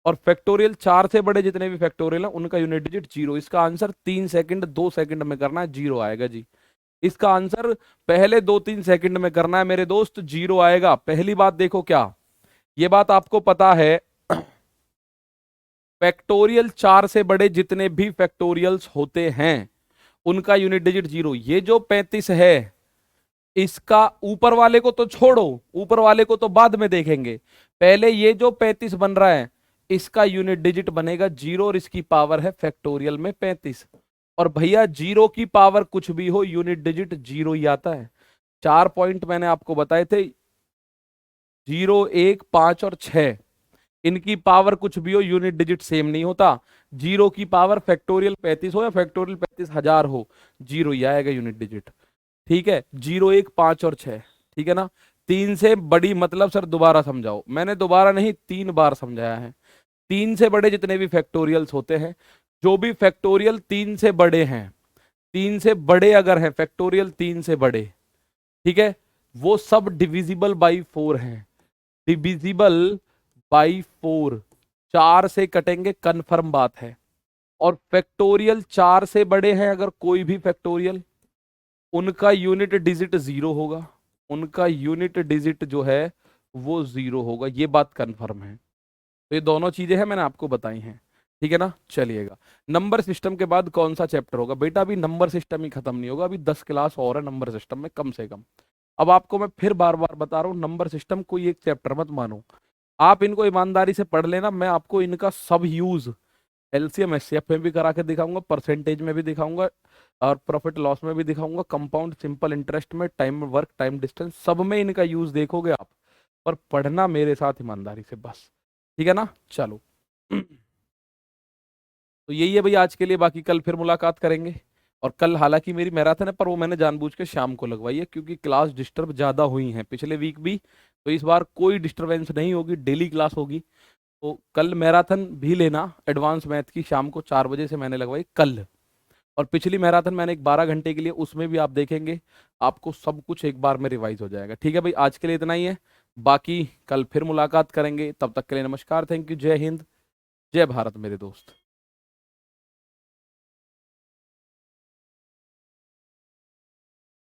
और फैक्टोरियल 4 से बड़े जितने भी फैक्टोरियल है उनका यूनिट डिजिट 0। इसका आंसर 3 सेकंड 2 सेकंड में करना है, 0 आएगा जी। इसका आंसर पहले 2-3 सेकंड में करना है मेरे दोस्त, 0 आएगा। पहली बात देखो, क्या ये बात आपको पता है? फैक्टोरियल 4 से बड़े जितने भी फैक्टोरियल्स होते हैं उनका यूनिट डिजिट 0। ये जो 35 है इसका ऊपर वाले को तो छोड़ो, ऊपर वाले को तो बाद में देखेंगे, पहले ये जो 35 बन रहा है इसका यूनिट डिजिट बनेगा 0 और इसकी पावर है फैक्टोरियल में 35। और भैया 0 की पावर कुछ भी हो यूनिट डिजिट 0 ही आता है। 4 पॉइंट मैंने आपको बताए थे, 0 1 5 और 6, इनकी पावर कुछ भी हो यूनिट डिजिट सेम नहीं होता। 0 की पावर फैक्टोरियल 35 हो या फैक्टोरियल 35,000 हो, 0 ही आएगा यूनिट डिजिट, ठीक है? 0 1 5 और 6, ठीक है ना? 3 से बड़ी मतलब सर दोबारा समझाओ, मैंने दोबारा नहीं 3 बार समझाया है। 3 से बड़े जितने भी फैक्टोरियल्स होते हैं, जो भी फैक्टोरियल 3 से बड़े हैं, 3 से बड़े अगर हैं फैक्टोरियल 3 से बड़े, ठीक है, वो सब डिविजिबल बाई 4 हैं। डिविजिबल बाई 4, 4 से कटेंगे, कंफर्म बात है। और फैक्टोरियल 4 से बड़े हैं अगर कोई भी फैक्टोरियल, उनका यूनिट डिजिट 0 होगा, उनका यूनिट डिजिट जो है वो 0 होगा, ये बात कंफर्म है। तो ये दोनों चीजें हैं मैंने आपको बताई हैं, ठीक है ना? चलिएगा, नंबर सिस्टम के बाद कौन सा चैप्टर होगा बेटा? अभी नंबर सिस्टम ही खत्म नहीं होगा, अभी 10 क्लास और है नंबर सिस्टम में कम से कम। अब आपको मैं फिर बार बार बता रहा हूँ, नंबर सिस्टम कोई एक चैप्टर मत मानो, आप इनको ईमानदारी से पढ़ लेना। मैं आपको इनका सब यूज एलसीएम एचसीएफ में भी करा के दिखाऊंगा, परसेंटेज में भी दिखाऊंगा, और प्रॉफिट लॉस में भी दिखाऊंगा, कंपाउंड सिंपल इंटरेस्ट में, टाइम वर्क टाइम डिस्टेंस, सब में इनका यूज देखोगे आप। पर पढ़ना मेरे साथ ईमानदारी से बस, ठीक है ना? चलो तो यही है भाई आज के लिए, बाकी कल फिर मुलाकात करेंगे। और कल हालांकि मेरी मैराथन है पर वो मैंने जानबूझ के शाम को लगवाई है क्योंकि क्लास डिस्टर्ब ज्यादा हुई है पिछले वीक भी, तो इस बार कोई डिस्टरबेंस नहीं होगी, डेली क्लास होगी। तो कल मैराथन भी लेना, एडवांस मैथ की शाम को 4 बजे से मैंने लगवाई कल। और पिछली मैराथन मैंने एक 12 घंटे के लिए, उसमें भी आप देखेंगे आपको सब कुछ एक बार में रिवाइज हो जाएगा। ठीक है भाई, आज के लिए इतना ही है, बाकी कल फिर मुलाकात करेंगे। तब तक के लिए नमस्कार, थैंक यू, जय हिंद, जय भारत मेरे दोस्त।